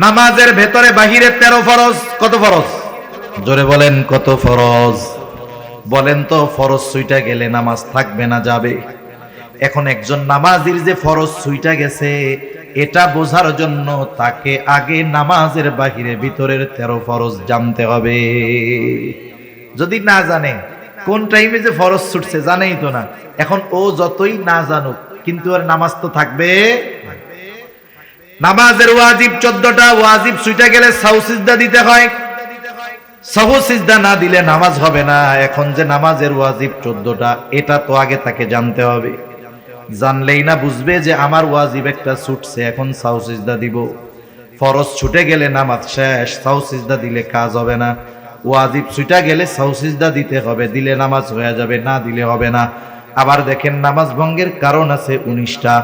নামাজের ভেতরে বাহিরে 13 ফরজ। কত ফরজ? জোরে বলেন কত ফরজ? বলেন তো, ফরজ ছুইটা গেলে নামাজ থাকবে না যাবে? এখন একজন নামাজির যে ফরজ ছুইটা গেছে এটা বোঝার জন্য তাকে আগে নামাজের বাহিরে ভিতরের 13 ফরজ জানতে হবে। যদি না জানে কোন টাইমে যে ফরজ ছুটছে জানেই তো না, এখন ও যতই না জানুক কিন্তু আর নামাজ তো থাকবে। নামাজের ওয়াজিব 14টা, ওয়াজিব ছুটে গেলে সাহু সিজদা দিতে হয়। সাহু সিজদা না দিলে নামাজ হবে না। এখন যে নামাজের ওয়াজিব 14টা এটা তো আগে তাকে জানতে হবে। জানলেই না বুঝবে যে আমার ওয়াজিব একটা ছুটছে, এখন সাহু সিজদা দিব। ফরজ ছুটে গেলে নামাজ শেষ, সাহু সিজদা দিলে কাজ হবে না। ওয়াজিব ছুটে গেলে সাহু সিজদা দিতে হবে, দিলে নামাজ হয়ে যাবে, না দিলে হবে না। আবার দেখেন নামাজ ভঙ্গের কারণ আছে 19টা,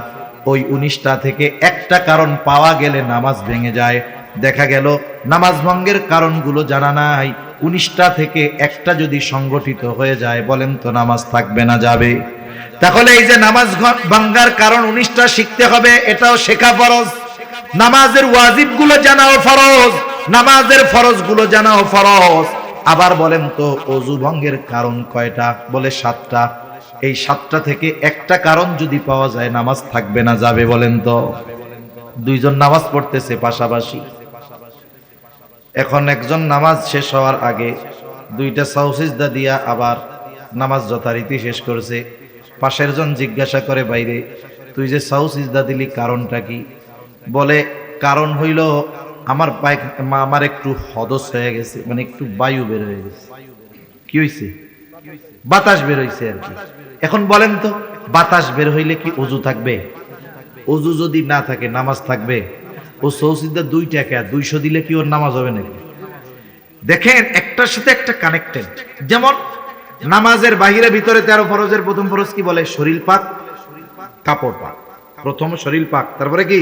ওই 19টা থেকে একটা কারণ পাওয়া গেলে নামাজ ভেঙে যায়। দেখা গেল নামাজ ভঙ্গের কারণগুলো জানা নাই, 19টা থেকে একটা যদি সংগঠিত হয়ে যায় বলেন তো নামাজ থাকবে না যাবে? তাহলে এই যে নামাজ ভাঙ্গার কারণ 19টা শিখতে হবে, এটাও শেখা ফরজ। নামাজের ওয়াজিব গুলো জানাও ফরজ, নামাজের ফরজ গুলো জানাও ফরজ। আবার বলেন তো ওযু ভঙ্গের কারণ কয়টা? বলে 7টা। এই 7টা থেকে একটা কারণ যদি পাওয়া যায় নামাজ থাকবে না যাবে? বলেন তো। দুইজন নামাজ পড়তেছে পাশাপাশি, এখন একজন নামাজ শেষ হওয়ার আগে 2টা সাহু সিজদা দিয়া আবার নামাজ যথারীতি শেষ করেছে। পাশের জন জিজ্ঞাসা করে, বাইরে তুই যে সাহু সিজদা দিলি কারণটা কি? বলে কারণ হইল আমার একটু হদস হয়ে গেছে, মানে একটু বায়ু বের হয়ে গেছে। কি হইছে? বাতাস বের হইছে আর কি। এখন বলেন তো বাতাস বের হইলে কি ওযু থাকবে? ওযু যদি না থাকে নামাজ থাকবে? ও সাহু সিজদা 2টা 200 দিলে কি ওর নামাজ হবে নাকি? দেখেন একটার সাথে একটা কানেক্টেড। যেমন নামাজের বাহিরে ভিতরে 13 ফরজের প্রথম ফরজ কি বলে? শরীর পাক, কাপড় পাক। প্রথম শরীর পাক, তারপরে কি?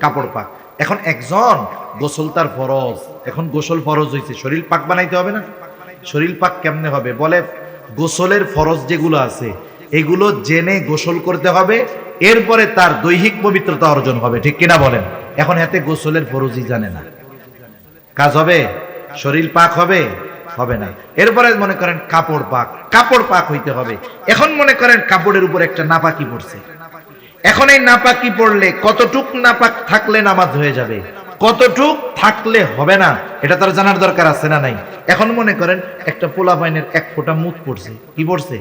কাপড় পাক। এখন একজন গোসল তার ফরজ, এখন গোসল ফরজ হইছে, শরীর পাক বানাইতে হবে না? শরীর পাক কেমনে হবে? বলে গোসলের ফরজ যেগুলো আছে এগুলো জেনে গোসল করতে হবে, এরপরে তার দৈহিক পবিত্রতা অর্জন হবে। ঠিক কিনা বলেন? এখন এতে গোসলের ফরজই জানে না, কাজ হবে? শরীর পাক হবে? হবে না। এরপরে মনে করেন কাপড় পাক, কাপড় পাক হইতে হবে। এখন মনে করেন কাপড়ের উপর একটা নাপাকি পড়ছে, এখন এই নাপাকি পড়লে কতটুক নাপাক থাকলে নামাজ হয়ে যাবে, কতটুক থাকলে হবে না, এটা তার জানার দরকার আছে না নাই? এখন মনে করেন একটা পোলা পাইনের 1 ফোঁটা মুত পড়ছে। কি পড়ছে?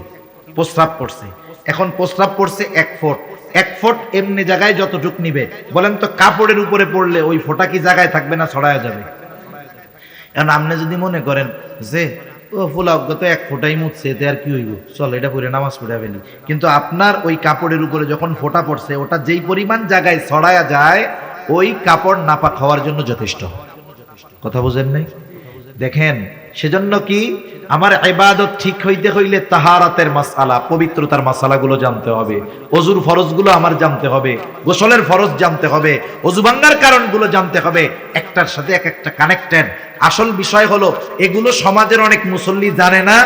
প্রস্রাব পড়ছে। এখন প্রস্রাব পড়ছে 1 ফুট, 1 ফুট এমনি জায়গায় যতটুক নিবে, বলেন তো কাপড়ের উপরে পড়লে ওই ফোঁটা কি জায়গায় থাকবে না ছড়ায় যাবে? এখন আপনি যদি মনে করেন যে ও ফুলা অজ্ঞত 1 ফোঁটাই মুছছে, এতে আর কি হইব, চল এটা পরে নামাজ পড়ে ফেলি, কিন্তু আপনার ওই কাপড়ের উপরে যখন ফোঁটা পড়ছে ওটা যেই পরিমাণ জায়গায় ছড়ায়া যায় ওই কাপড় নাপাক হওয়ার জন্য যথেষ্ট। কথা বুঝেন নাই? দেখেন সেজন্য কি আমার ইবাদত ঠিক হইতে হইলে তাহারাতের মাসআলা, পবিত্রতার মাসআলাগুলো জানতে হবে, ওযুর ফরজগুলো আমার জানতে হবে, গোসলের ফরজ জানতে হবে, ওযু ভাঙার কারণগুলো জানতে হবে। একটার সাথে এক একটা কানেক্টেড। আসল বিষয় হলো এগুলো সমাজের অনেক মুসল্লি জানে না,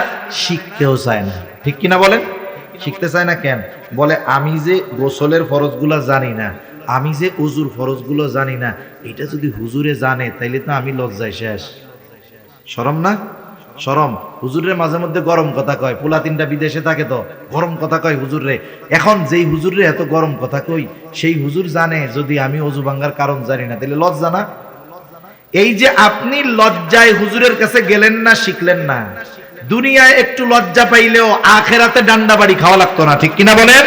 শিখতেও চায় না। ঠিক কিনা বলেন? শিখতে চায় না কেন? বলে আমি যে গোসলের ফরজগুলো জানি না, আমি যে ওযুর ফরজগুলো জানি না, এটা যদি হুজুরে জানে তাইলে তো আমি লজ্জায় শেষ। শরম না? শরম। হুজুরের মাঝে মধ্যে গরম কথা কয়, পোলা 3টা বিদেশে থাকে তো গরম কথা কয় হুজুরে। এখন যেই হুজুরে এত গরম কথা কই সেই হুজুর জানে যদি আমি ওযু ভাঙার কারণ জানি না, তাহলে লজ্জা না? এই যে আপনি লজ্জায় হুজুরের কাছে গেলেন না, শিখলেন না, দুনিয়ায় একটু লজ্জা পাইলেও আখেরাতে ডান্ডা বাড়ি খাওয়া লাগতো না। ঠিক কিনা বলেন?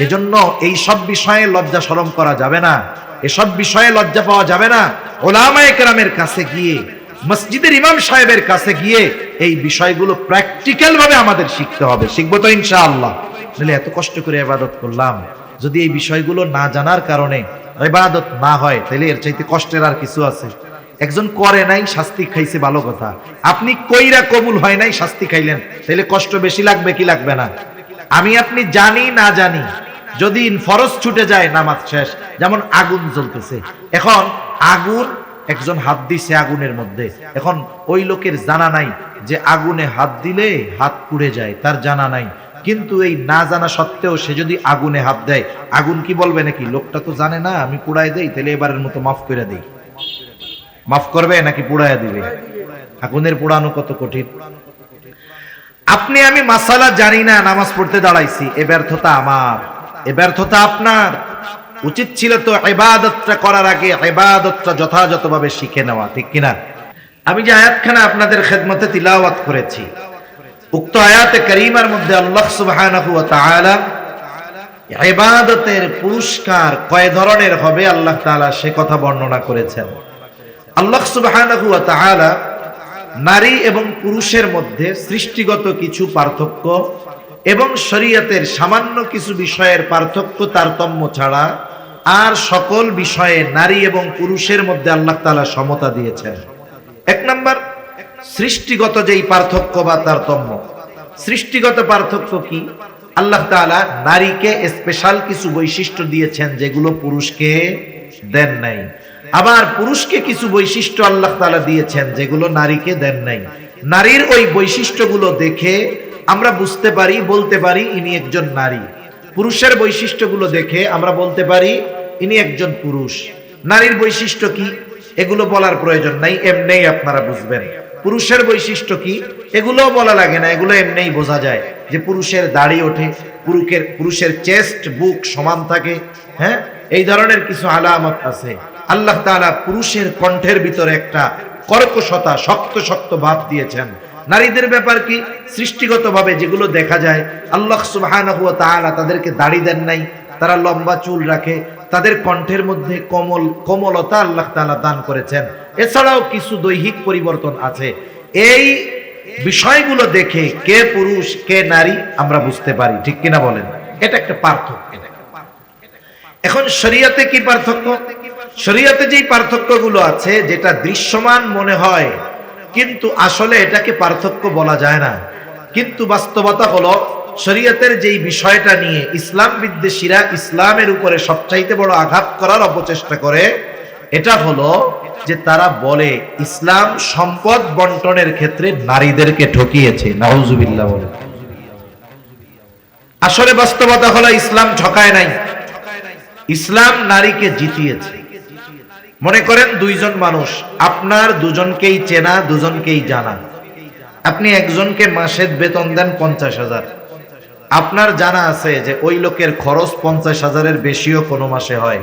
এজন্য এই সব বিষয়ে লজ্জা শরম করা যাবে না, এসব বিষয়ে লজ্জা পাওয়া যাবে না। ওলামায়ে কেরামের কাছে গিয়ে, মসজিদের ইমাম সাহেবের কাছে গিয়ে এই বিষয়গুলো প্র্যাকটিক্যাল ভাবে আমাদের শিখতে হবে। শিখবো তো ইনশাআল্লাহ। তাহলে এত কষ্ট করে ইবাদত করলাম, যদি এই বিষয়গুলো না জানার কারণে ইবাদত না হয় তাহলে এর চাইতে কষ্টের আর কিছু আছে? একজন করে নাই শাস্তি খাইছে, ভালো কথা। আপনি কইরা কবুল হয় নাই শাস্তি খাইলেন, তাহলে কষ্ট বেশি লাগবে কি লাগবে না? আমি আপনি জানি না জানি যদি ফরজ ছুটে যায় নামাজ শেষ। যেমন আগুন জ্বলতেছে, এখন আগুন, একজন হাত দিছে আগুনের মধ্যে, এখন ওই লোকের জানা নাই যে আগুনে হাত দিলে হাত পুড়ে যায়, তার জানা নাই। কিন্তু এই না জানা সত্ত্বেও সে যদি আগুনে হাত দেয়, আগুন কি বলবে নাকি লোকটা তো জানে না, আমি পুড়াই দেই, তাহলে এবারের মতো মাফ করে দেই? মাফ করবে নাকি পুড়াইয়া দিবে? আগুনের পোড়ানো কত কঠিন। আপনি আমি মাসালা জানি না, নামাজ পড়তে দাঁড়াইছি, এ ব্যর্থতা আমার, এ ব্যর্থতা আপনার। উচিত ছিল তো ইবাদতটা করার আগে ইবাদতটা যথাযথভাবে শিখে নেওয়া, ঠিক কিনা? আমি যে আয়াতখানা আপনাদের খেদমতে তিলাওয়াত করেছি, উক্ত আয়াতে কারীমার মধ্যে আল্লাহ সুবহানাহু ওয়া তাআলা ইবাদতের পুরস্কার কয় ধরনের হবে আল্লাহ তাআলা সে কথা বর্ণনা করেছেন। আল্লাহ সুবহানাহু ওয়া তাআলা নারী এবং পুরুষের মধ্যে সৃষ্টিগত কিছু পার্থক্য এবং শরীয়তের সামান্য কিছু বিষয়ের পার্থক্য তারতম্য ছাড়া আর সকল বিষয়ে নারী এবং পুরুষের মধ্যে আল্লাহ তাআলা সমতা দিয়েছেন। এক নাম্বার, সৃষ্টিগত যেই পার্থক্য বা তারতম্য। সৃষ্টিগত পার্থক্য কি? আল্লাহ তাআলা নারীকে স্পেশাল কিছু বৈশিষ্ট্য দিয়েছেন যেগুলো পুরুষকে দেন নাই, আবার পুরুষকে কিছু বৈশিষ্ট্য আল্লাহ তাআলা দিয়েছেন যেগুলো নারীকে দেন নাই। নারীর ওই বৈশিষ্ট্যগুলো দেখে আমরা বুঝতে পারি, বলতে পারি ইনি একজন নারী। পুরুষের বৈশিষ্ট্যগুলো দেখে আমরা বলতে পারি ইনি একজন পুরুষ। নারীর বৈশিষ্ট্য কি এগুলো বলার প্রয়োজন নাই, এমনিই আপনারা বুঝবেন। পুরুষের বৈশিষ্ট্য কি এগুলো বলা লাগে না, এগুলো এমনিই বোঝা যায় যে পুরুষের দাড়ি ওঠে, পুরুষের চেস্ট বুক সমান থাকে, হ্যাঁ, এই ধরনের কিছু আলামত আছে। আল্লাহ তাআলা পুরুষের কণ্ঠের ভিতরে একটা কর্কশতা, শক্ত শক্ত ভাব দিয়েছেন। নারীদের ব্যাপার কি? সৃষ্টিগতভাবে যেগুলো দেখা যায়, আল্লাহ সুবহানাহু ওয়া তাআলা তাদেরকে দাড়ি দেন নাই, তারা লম্বা চুল রাখে, তাদের কণ্ঠের মধ্যে কোমলতা আল্লাহ তাআলা দান করেছেন। এছাড়াও কিছু দৈহিক পরিবর্তন আছে। এই বিষয়গুলো দেখে কে পুরুষ কে নারী আমরা বুঝতে পারি, ঠিক কিনা বলেন? এটা একটা পার্থক্য। এখন শরীয়তে কি পার্থক্য? শরীয়তে যেই পার্থক্যগুলো আছে, যেটা দৃশ্যমান মনে হয় কিন্তু আসলে এটাকে পার্থক্য বলা যায় না, কিন্তু বাস্তবতা হলো শরীয়তের যেই বিষয়টা নিয়ে ইসলাম বিদ্বেষীরা ইসলামের উপরে সবচাইতে বড় আঘাত করার অপচেষ্টা করে, এটা হলো যে তারা বলে ইসলাম সম্পদ বন্টনের ক্ষেত্রে নারীদেরকে ঠকিয়েছে। নাউজুবিল্লাহ বলে। আসলে বাস্তবতা হলো ইসলাম ঠকায় নাই, ইসলাম নারীকে জিতিয়েছে। মনে করেন দুইজন মানুষ, আপনার দুজনকেই চেনা, দুজনকেই জানা। আপনি একজনকে মাসের বেতন দেন 50,000, আপনার জানা আছে যে ওই লোকের খরচ 50,000-এর বেশিও কোনো মাসে হয়,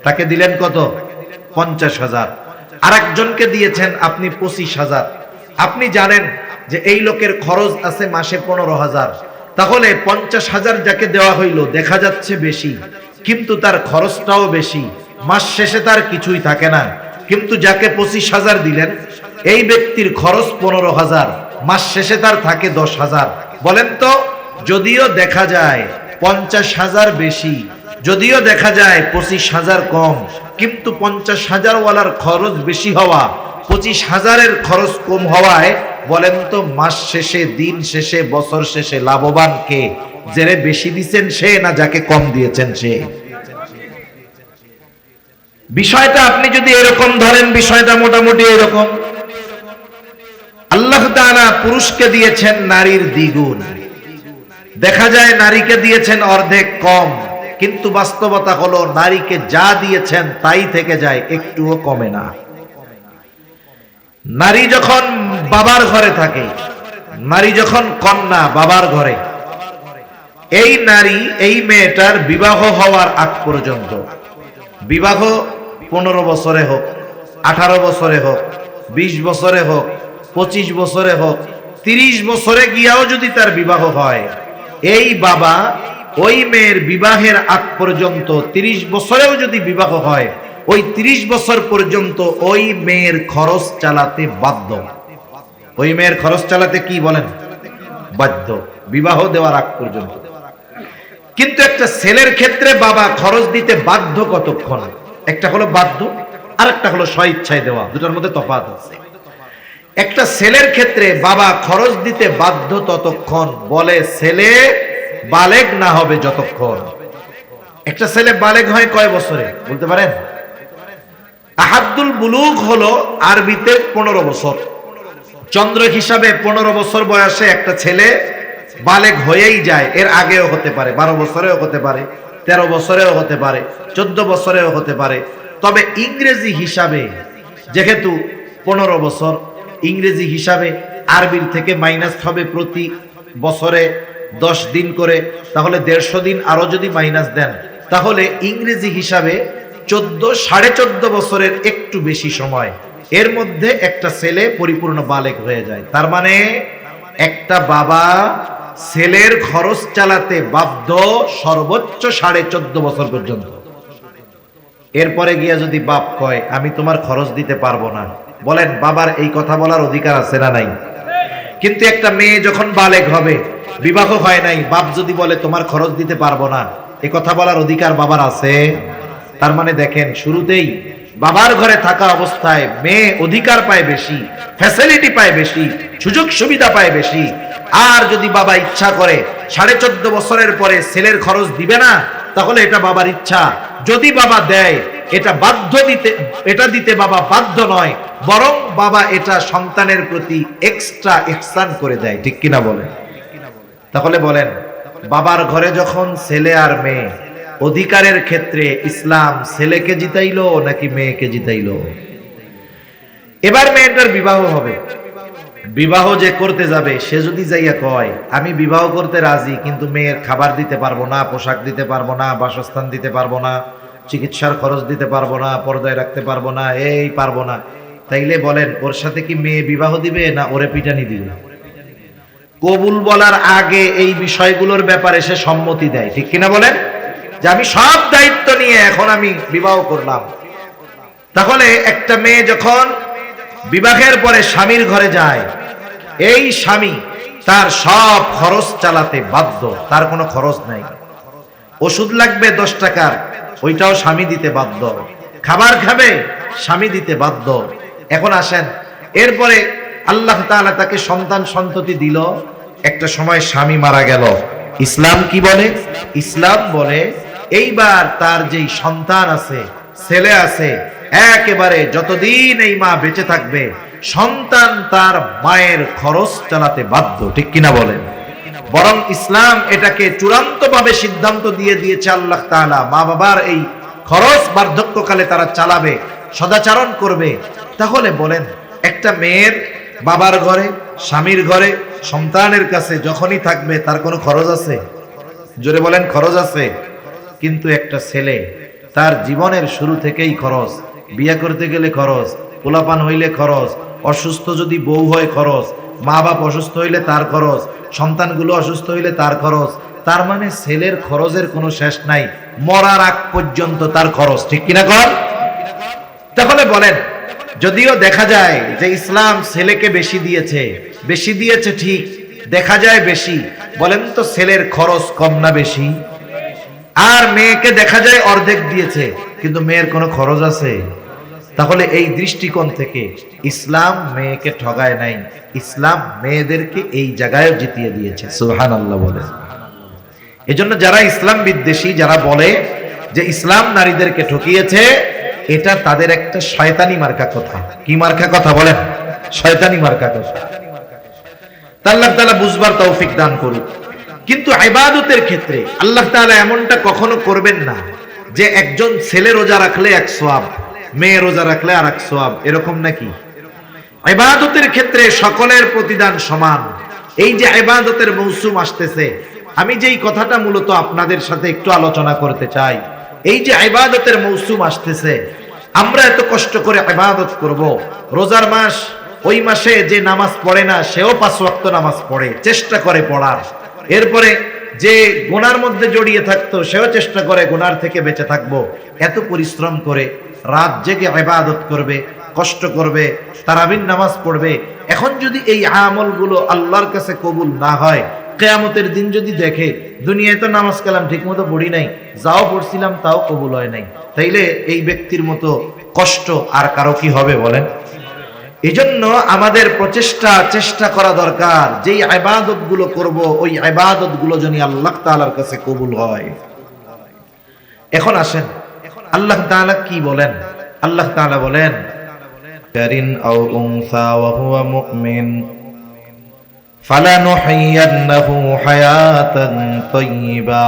তাকে দিলেন কত? 50,000। আর একজনকে দিয়েছেন আপনি 25,000, আপনি জানেন যে এই লোকের খরচ আছে মাসে 15,000। তাহলে 50,000 যাকে দেওয়া হইল দেখা যাচ্ছে বেশি, কিন্তু তার খরচটাও বেশি, মাস শেষে তার কিছুই থাকে না। কিন্তু যাকে 25,000 দিলেন, এই ব্যক্তির খরচ 15,000, মাস শেষে তার থাকে 10,000। বলেন তো, যদিও দেখা যায় 50,000 বেশি, যদিও দেখা যায় 25,000 কম, কিন্তু 50,000 ওয়ালার খরচ বেশি হওয়া, 25,000-এর খরচ কম হওয়ায় বলেন তো মাস শেষে, দিন শেষে, বছর শেষে লাভবান কে? যারে বেশি দিয়েছেন সে, না যাকে কম দিয়েছেন সে? বিষয়টা আপনি যদি এরকম ধরেন, বিষয়টা মোটামুটি এরকম। আল্লাহ তাআলা পুরুষকে দিয়েছেন নারীর দ্বিগুণ, দেখা যায় নারীকে দিয়েছেন অর্ধেক কম, কিন্তু বাস্তবতা হলো নারীকে যা দিয়েছেন তাই থেকে যায়, একটুও কমে না। নারী যখন বাবার ঘরে থাকে, নারী যখন কন্যা বাবার ঘরে, এই নারী, এই মেয়েটার বিবাহ হওয়ার আগ পর্যন্ত, বিবাহ 15 বছরে হোক, 18 বছরে হোক, 20 বছরে হোক, 25 বছরে হোক, 30 বছরে গিয়াও যদি তার বিবাহ হয়, এই বাবা ওই মেয়ের বিবাহের আগ পর্যন্ত, 30 বছরেও যদি বিবাহ হয়, ওই 30 বছর পর্যন্ত ওই মেয়ের খরচ চালাতে বাধ্য। ওই মেয়ের খরচ চালাতে কি বলেন? বাধ্য, বিবাহ দেওয়ার আগ পর্যন্ত। কিন্তু একটা ছেলের ক্ষেত্রে বাবা খরচ দিতে বাধ্য কতক্ষণ? একটা হলো বাধ্য, আর একটা হলো স্বইচ্ছায় দেওয়া, দুটার মধ্যে তফাৎ আছে। একটা ছেলের ক্ষেত্রে বাবা খরচ দিতে বাধ্য ততক্ষণ, বলে ছেলে বালেগ না হবে যতক্ষণ। একটা ছেলে বালেগ হয় কয় বছরে বলতে পারেন? আহাদুল বুলুগ হলো আরবিতে 15 বছর। চন্দ্র হিসাবে 15 বছর বয়সে একটা ছেলে বালেগ হয়েই যায়। এর আগেও হতে পারে, 12 বছরেও হতে পারে, 13 বছরেও হতে পারে, 14 বছরেও হতে পারে। তবে ইংরেজি হিসাবে যেহেতু 15 বছর ইংরেজি হিসাবে আরবির থেকে মাইনাস হবে প্রতি বছরে 10 দিন করে, তাহলে 150 দিন আরো যদি মাইনাস দেন, তাহলে ইংরেজি হিসাবে 14.5 বছরের একটু বেশি সময়, এর মধ্যে একটা ছেলে পরিপূর্ণ বালেগ হয়ে যায়। তার মানে একটা বাবা ছেলের খরচ চালাতে বাধ্য সর্বোচ্চ 14.5 বছর পর্যন্ত। এরপরে গিয়া যদি বাপ কয় আমি তোমার খরচ দিতে পারবো না, বলেন বাবার এই কথা বলার অধিকার আছে না নাই? কিন্তু একটা মেয়ে যখন বালেগ হবে, বিবাহ হয় নাই, বাপ যদি বলে তোমার খরচ দিতে পারবো না, এ কথা বলার অধিকার বাবার আছে? তার মানে দেখেন, শুরুতেই বাবার ঘরে থাকা অবস্থায় মেয়ে অধিকার পায় বেশি, ফ্যাসিলিটি পায় বেশি, সুযোগ সুবিধা পায় বেশি। আর যদি বাবা ইচ্ছা করে 14.5 বছরের পরে ছেলের খরচ দিবে না, তাহলে এটা বাবার ইচ্ছা। যদি বাবা দেয়, এটা বাধ্য দিতে, এটা দিতে বাবা বাধ্য নয়, বরং বাবা এটা সন্তানের প্রতি এক্সট্রা ইহসান করে দেয়। ঠিক কিনা বলেন? তাহলে বলেন, বাবার ঘরে যখন ছেলে আর মেয়ে, অধিকারের ক্ষেত্রে ইসলাম ছেলেকে জিতাইলো নাকি মেয়েকে জিতাইলো? এবার মেয়েটার বিবাহ হবে, বিবাহ যে করতে যাবে সে যদি যাইয়া কয় আমি বিবাহ করতে রাজি, কিন্তু মেয়ের খাবার দিতে পারবো না, পোশাক দিতে পারবো না, বাসস্থান দিতে পারবো না, চিকিৎসার খরচ দিতে পারবো না, পর্দায় রাখতে পারবো না, এই পারবো না, তাইলে বলেন ওর সাথে কি মেয়ে বিবাহ দিবে না ওরে পিটানি দিবে? কবুল বলার আগে এই বিষয়গুলোর ব্যাপারে সে সম্মতি দেয়। ঠিক কিনা বলেন? যে আমি সব দায়িত্ব নিয়ে এখন আমি বিবাহ করলাম। তাহলে একটা মেয়ে যখন বিবাহের পরে স্বামীর ঘরে যায়, এই স্বামী তার সব খরচ চালাতে বাধ্য, তার কোনো খরচ নাই। ওষুধ লাগবে 10 টাকার, ওইটাও স্বামী দিতে বাধ্য। খাবার খাবে, স্বামী দিতে বাধ্য। এখন আসেন, এরপরে আল্লাহ তাআলা তাকে সন্তান সন্ততি দিল, একটা সময় স্বামী মারা গেল। ইসলাম কি বলে? ইসলাম বলে এইবার তার যেই সন্তান আছে, ছেলে আছে, একেবারে যতদিন এই মা বেঁচে থাকবে সন্তান তার মায়ের খরচ চালাতে বাধ্য। ঠিক কিনা বলেন? বরং ইসলাম এটাকে চূড়ান্তভাবে সিদ্ধান্ত দিয়ে দিয়েছে আল্লাহ তাআলা, মা বাবার এই খরচ বার্ধক্যকালে তারা চালাবে, সদাচরণ করবে। তাহলে বলেন, একটা মেয়ের বাবার ঘরে, স্বামীর ঘরে, সন্তানের কাছে যখনই থাকবে তার কোনো খরচ আছে? জোরে বলেন, খরচ আছে? কিন্তু একটা ছেলে, তার জীবনের শুরু থেকেই খরচ, বিয়ে করতে গেলে খরচ, পোলাপান হইলে খরচ, অসুস্থ যদি বউ হয় খরচ, মা বাপ অসুস্থ হইলে তার খরচ, সন্তানগুলো অসুস্থ হইলে তার খরচ। তার মানে ছেলের খরচের কোনো শেষ নাই, মরার আগ পর্যন্ত তার খরচ। ঠিক কিনা কর? তাহলে বলেন, যদিও দেখা যায় যে ইসলাম ছেলেকে বেশি দিয়েছে, বেশি দিয়েছে ঠিক, দেখা যায় বেশি, বলেন তো ছেলের খরচ কম না বেশি? আর মেয়েকে দেখা যায় অর্ধেক দিয়েছে, কিন্তু মেয়ের কোনো খরচ আছে? তাহলে এই দৃষ্টিকোণ থেকে ইসলাম মেয়েকে ঠগায় নাই, ইসলাম মেয়েদেরকে এই জায়গায় জিতিয়ে দিয়েছে। সুবহানাল্লাহ বলে। এজন্য যারা ইসলাম বিদ্বেষী, যারা বলে যে ইসলাম নারীদেরকে ঠকিয়েছে, এটা তাদের একটা শয়তানি মার্কা কথা। কি মার্কা কথা বলেন? শয়তানি মার্কা কথা। আল্লাহ তাআলা বুঝবার তৌফিক দান করুন। কিন্তু ইবাদতের ক্ষেত্রে আল্লাহ তাআলা এমনটা কখনো করবেন না যে একজন ছেলে রোজা রাখলে 1 সওয়াব, মেয়ে রোজা রাখলে আর 1 সওয়াব, এরকম নাকি? ইবাদতের ক্ষেত্রে সকলের প্রতিদান সমান। এই যে ইবাদতের মৌসুম আসতেছে, আমি যেই কথাটা মূলত আপনাদের সাথে একটু আলোচনা করতে চাই, এই যে ইবাদতের মৌসুম আসতেছে, আমরা এত কষ্ট করে ইবাদত করব, রোজার মাস, ওই মাসে যে নামাজ পড়ে না সেও 5 ওয়াক্ত নামাজ পড়ে, চেষ্টা করে পড়ার। এরপরে যে গুনার মধ্যে জড়িয়ে থাকতো সেও চেষ্টা করে গুনার থেকে বেঁচে থাকবো। এত পরিশ্রম করে রাত জেগে ইবাদত করবে, কষ্ট করবে, তারাবির নামাজ পড়বে। এখন যদি এই আমলগুলো আল্লাহর কাছে কবুল না হয়, কিয়ামতের দিন যদি দেখে দুনিয়ায় তো নামাজ কালাম ঠিক মতো পড়ি নাই, যাও পড়ছিলাম তাও কবুল হয় নাই, তাইলে এই ব্যক্তির মতো কষ্ট আর কারো কি হবে বলেন? এজন্য আমাদের চেষ্টা করা দরকার, যেই ইবাদত গুলো করব ওই ইবাদত গুলো যেন আল্লাহ তাআলার কাছে কবুল হয়। এখন আসেন, আল্লাহ তাআলা কি বলেন? আল্লাহ তাআলা বলেন, কারিন আও উনসা ওয়া হুয়া মুমিন ফালানুহিয়ান্নাহু হায়াতান তাইয়্যিবা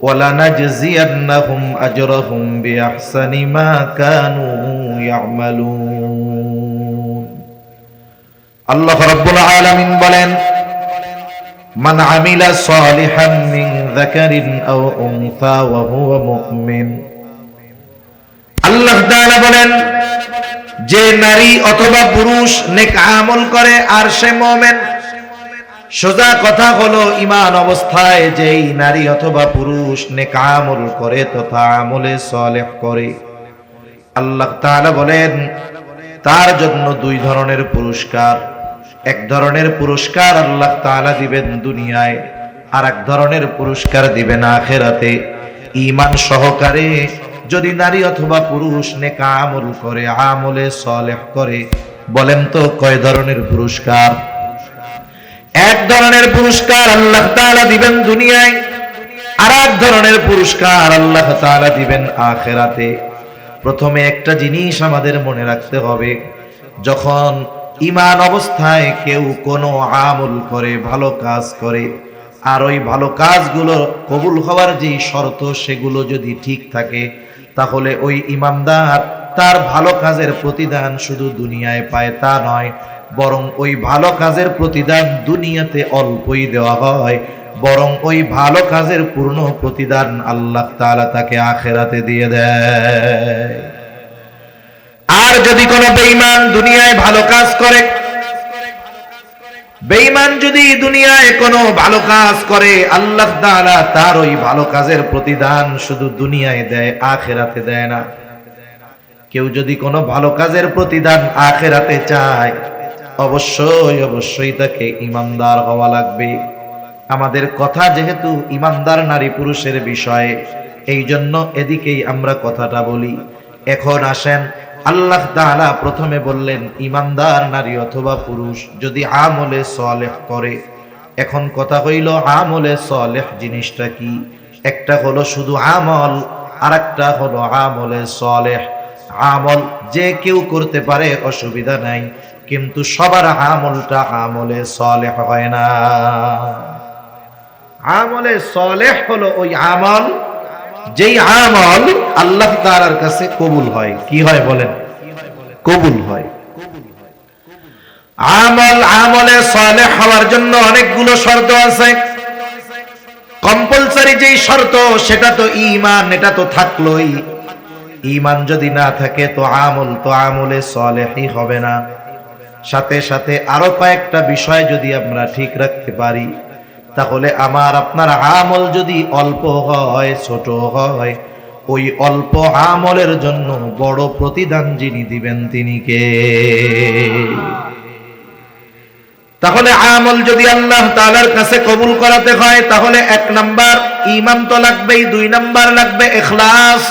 ওয়া লানাজজিয়ান্নাহুম আজরাহুম বিআহসানি মা কানু يعملون আল্লাহ রাব্বুল আলামিন বলেন মান আমিলা সালিহান মিন যাকারিন আও উনসা ওয়া হুয়া মুমিন আল্লাহ তাআলা বলেন যে নারী অথবা পুরুষ নেক আমল করে আর সে মুমিন সোজা কথা হলো ঈমান অবস্থায় যেই নারী অথবা পুরুষ নেক আমল করে তথা আমলে সালেহ করে আল্লাহ তাআলা বলেন তার জন্য দুই ধরনের পুরস্কার এক ধরনের পুরস্কার আল্লাহ তাআলা দিবেন দুনিয়ায় আর এক ধরনের পুরস্কার দিবেন আখিরাতে ঈমান সহকারে যদি নারী অথবা পুরুষ নেক আমল করে আমলে সালেহ করে বলেন তো কয় ধরনের পুরস্কার এক ধরনের পুরস্কার আল্লাহ তাআলা দিবেন দুনিয়ায় আর এক ধরনের পুরস্কার আল্লাহ তাআলা দিবেন আখিরাতে প্রথমে একটা জিনিস আমাদের মনে রাখতে হবে যখন ঈমান অবস্থায় কেউ কোনো আমল করে ভালো কাজ করে আর ওই ভালো কাজগুলো কবুল হওয়ার যে শর্ত সেগুলো যদি ঠিক থাকে তাহলে ওই ঈমানদার তার ভালো কাজের প্রতিদান শুধু দুনিয়ায় পায় তা নয় বরং ওই ভালো কাজের প্রতিদান দুনিয়াতে অল্পই দেওয়া হয় বরং ওই ভালো কাজের পূর্ণ প্রতিদান আল্লাহ তাআলা তাকে আখিরাতে দিয়ে দেয় আর যদি কোনো বেঈমান দুনিয়ায় ভালো কাজ করে বেঈমান যদি দুনিয়ায় কোনো ভালো কাজ করে আল্লাহ তাআলা তার ওই ভালো কাজের প্রতিদান শুধু দুনিয়ায় দেয় আখিরাতে দেয় না কেউ যদি কোনো ভালো কাজের প্রতিদান আখিরাতে চায় অবশ্যই তাকে ঈমানদার হওয়া লাগবে আমাদের কথা যেহেতু ঈমানদার নারী পুরুষের বিষয়ে এই জন্য এদিকেই আমরা কথাটা বলি এখন আসেন আল্লাহ তাআলা প্রথমে বললেন ঈমানদার নারী অথবা পুরুষ যদি আমলে সালেহ করে এখন কথা হইল আমলে সালেহ জিনিসটা কি একটা হলো শুধু আমল আরেকটা হলো আমলে সালেহ আমল যে কেউ করতে পারে অসুবিধা নাই কিন্তু সবার আমলটা আমলে সালেহ হয় না আমলে সালেহ হলো ওই আমল যেই আমল আল্লাহ তাআলার কাছে কবুল হয় কি হয় বলেন কবুল হয় আমলে সালেহ হওয়ার জন্য অনেকগুলো শর্ত আছে কম্পালসরি যেই শর্ত সেটা তো ঈমান এটা তো থাকলোই ঈমান যদি না থাকে তো আমলে সালেহই হবে না সাথে সাথে আরো কয়েকটা বিষয় যদি আমরা ঠিক রাখতে পারি তাহলে আমার আপনার আমল যদি অল্প হয় ছোট হয় ওই অল্প আমলের জন্য বড় প্রতিদান যিনি দিবেন তিনি কে তাহলে আমল যদি আল্লাহ তাআলার কাছে কবুল করাতে হয় তাহলে এক নাম্বার ঈমান তো লাগবেই দুই নাম্বার লাগবে ইখলাস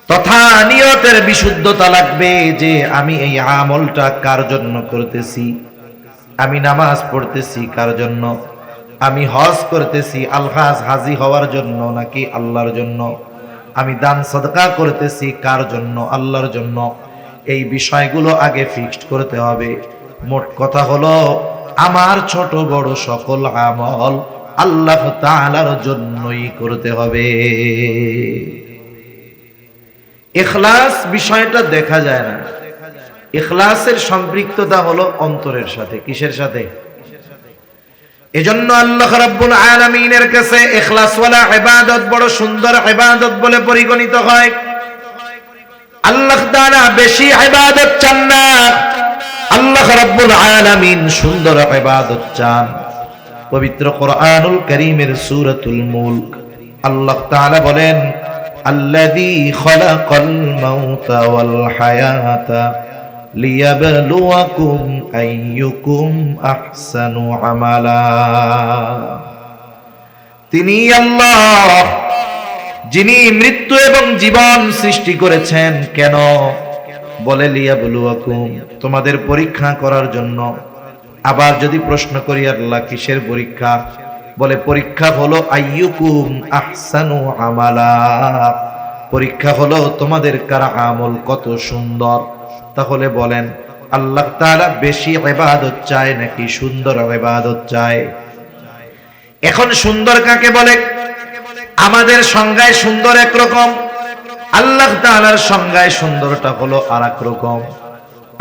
তথা নিয়তের বিশুদ্ধতা লাগবে যে আমি এই আমলটা কার জন্য করতেছি আমি নামাজ পড়তেছি কার জন্য আমি হজ করতেছি আলহাজ হাজি হওয়ার জন্য নাকি আল্লাহর জন্য আমি দান সাদকা করতেছি কার জন্য আল্লাহর জন্য এই বিষয়গুলো আগে ফিক্সড করতে হবে মোট কথা হলো আমার ছোট বড় সকল আমল আল্লাহ তাআলার জন্যই করতে হবে ইখলাস বিষয়টা দেখা যায় না ইখলাসের সম্পৃক্ততা হলো অন্তরের সাথে কিসের সাথে এজন্য আল্লাহ রাব্বুল আলামিনের কাছে ইখলাসওয়ালা ইবাদত বড় সুন্দর ইবাদত বলে পরিগণিত হয় আল্লাহ তাআলা বেশি ইবাদত চান না আল্লাহ রাব্বুল আলামিন সুন্দর ইবাদত চান পবিত্র কোরআনুল কারীমের সূরাতুল মুলক আল্লাহ তাআলা বলেন আল্লাযী খালাকাল মাউতা ওয়াল হায়াতা লিয়াবলুয়াকুম আইয়ুকুম আহসানু আমালা তিনি আল্লাহ যিনি মৃত্যু এবং জীবন সৃষ্টি করেছেন কেন বলে লিয়াবলুয়াকুম তোমাদের পরীক্ষা করার জন্য আবার যদি প্রশ্ন করি আল্লাহ কিসের পরীক্ষা বলে পরীক্ষা হলো আইয়ুকুম আহসানু আমালা পরীক্ষা হলো তোমাদের কার আমল কত সুন্দর তাহলে বলেন আল্লাহ তাআলা বেশি ইবাদত চায় নাকি সুন্দর ইবাদত চায় এখন সুন্দর কাকে বলে আমাদের সংজ্ঞায় সুন্দর একরকম আল্লাহ তাআলার সংজ্ঞায় সুন্দরটা হলো আরেক রকম।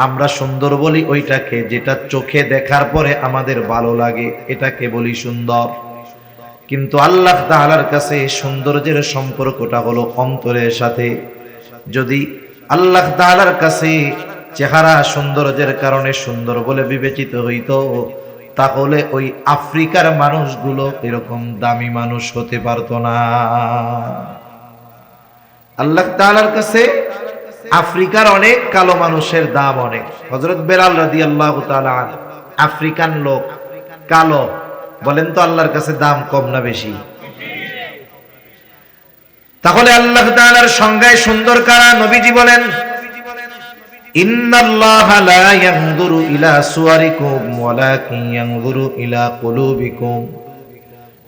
আমরা সুন্দর বলি ওইটাকে যেটা চোখে দেখার পরে আমাদের ভালো লাগে, এটাকে বলি সুন্দর। কিন্তু আল্লাহ তাআলার কাছে সৌন্দর্যের সম্পর্কটা হলো অন্তরের সাথে। যদি আল্লাহ তাআলার কাছে চেহারা সৌন্দর্যের কারণে সুন্দর বলে বিবেচিত হইতো, তাহলে ওই আফ্রিকার মানুষগুলো এরকম দামি মানুষ হতে পারতো না। আল্লাহ তাআলার কাছে আফ্রিকার অনেক কালো মানুষের দাম অনেক। হযরত বেলাল রাদিয়াল্লাহু তাআলা আফ্রিকান লোক, কালো, বলেন তো আল্লাহর কাছে দাম কম না বেশি? তাহলে আল্লাহ তাআলার সংজ্ঞায় সুন্দর কারা? নবীজি বলেন, ইন্নাল্লাহা লা ইয়ানজুরু ইলা সুওয়ারিকুম ওয়ালাকিন ইয়ানজুরু ইলা কুলুবিকুম।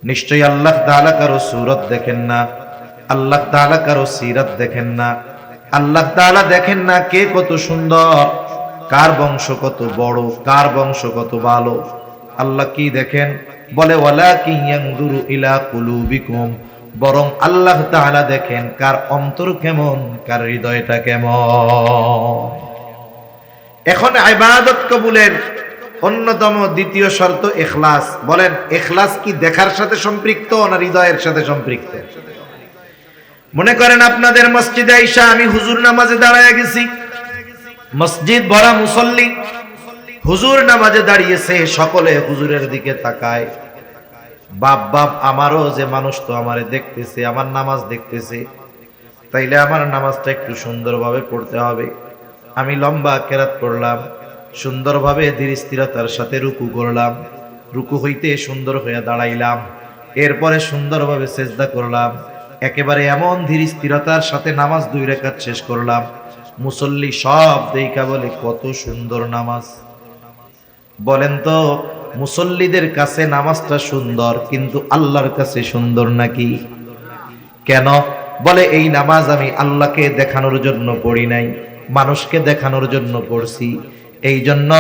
নিশ্চয়ই আল্লাহ তাআলা কারো সূরত দেখেন না, আল্লাহ তাআলা কারো সিরাত দেখেন না। আল্লাহ তাআলা দেখেন না কে কত সুন্দর, কার বংশ কত বড়, কার বংশ কত ভালো। আল্লাহ কি দেখেন? বলে ওয়ালাকিন ইয়ানজুরু ইলা কুলুবিকুম, বরং আল্লাহ তাআলা দেখেন কার অন্তর কেমন, কার হৃদয়টা কেমন। এখন ইবাদত কবুলের অন্যতম দ্বিতীয় শর্ত ইখলাস। বলেন, ইখলাস কি দেখার সাথে সম্পৃক্ত না হৃদয়ের সাথে সম্পৃক্ত? মনে করেন আপনাদের মসজিদে আইসা আমি হুজুর নামাজে দাঁড়ায় গেছি, মসজিদ ভরা মুসল্লি, হুজুর নামাজে দাঁড়িয়েছে, সকলে হুজুরের দিকে তাকায়। বাপ বাপ আমারও যে মানুষ তো আমারে দেখতেছে, আমার নামাজ দেখতেছে, তাইলে আমার নামাজটা একটু সুন্দরভাবে পড়তে হবে। আমি লম্বা কেরাত পড়লাম, সুন্দরভাবে ধীর স্থিরতার সাথে রুকু করলাম, রুকু হইতে সুন্দর হয়ে দাঁড়াইলাম, এরপরে সুন্দরভাবে সেজদা করলাম, একেবারে এমন ধীর স্থিরতার সাথে নামাজ 2 রাকাত শেষ করলাম। মুসল্লি সব দেইখা বলে কত সুন্দর নামাজ। বলেন তো মুসল্লিদের কাছে নামাজটা সুন্দর, কিন্তু আল্লাহর কাছে সুন্দর নাকি? কেন? বলে এই নামাজ আমি আল্লাহকে দেখানোর জন্য পড়ি নাই, মানুষকে দেখানোর জন্য পড়ছি। এই জন্য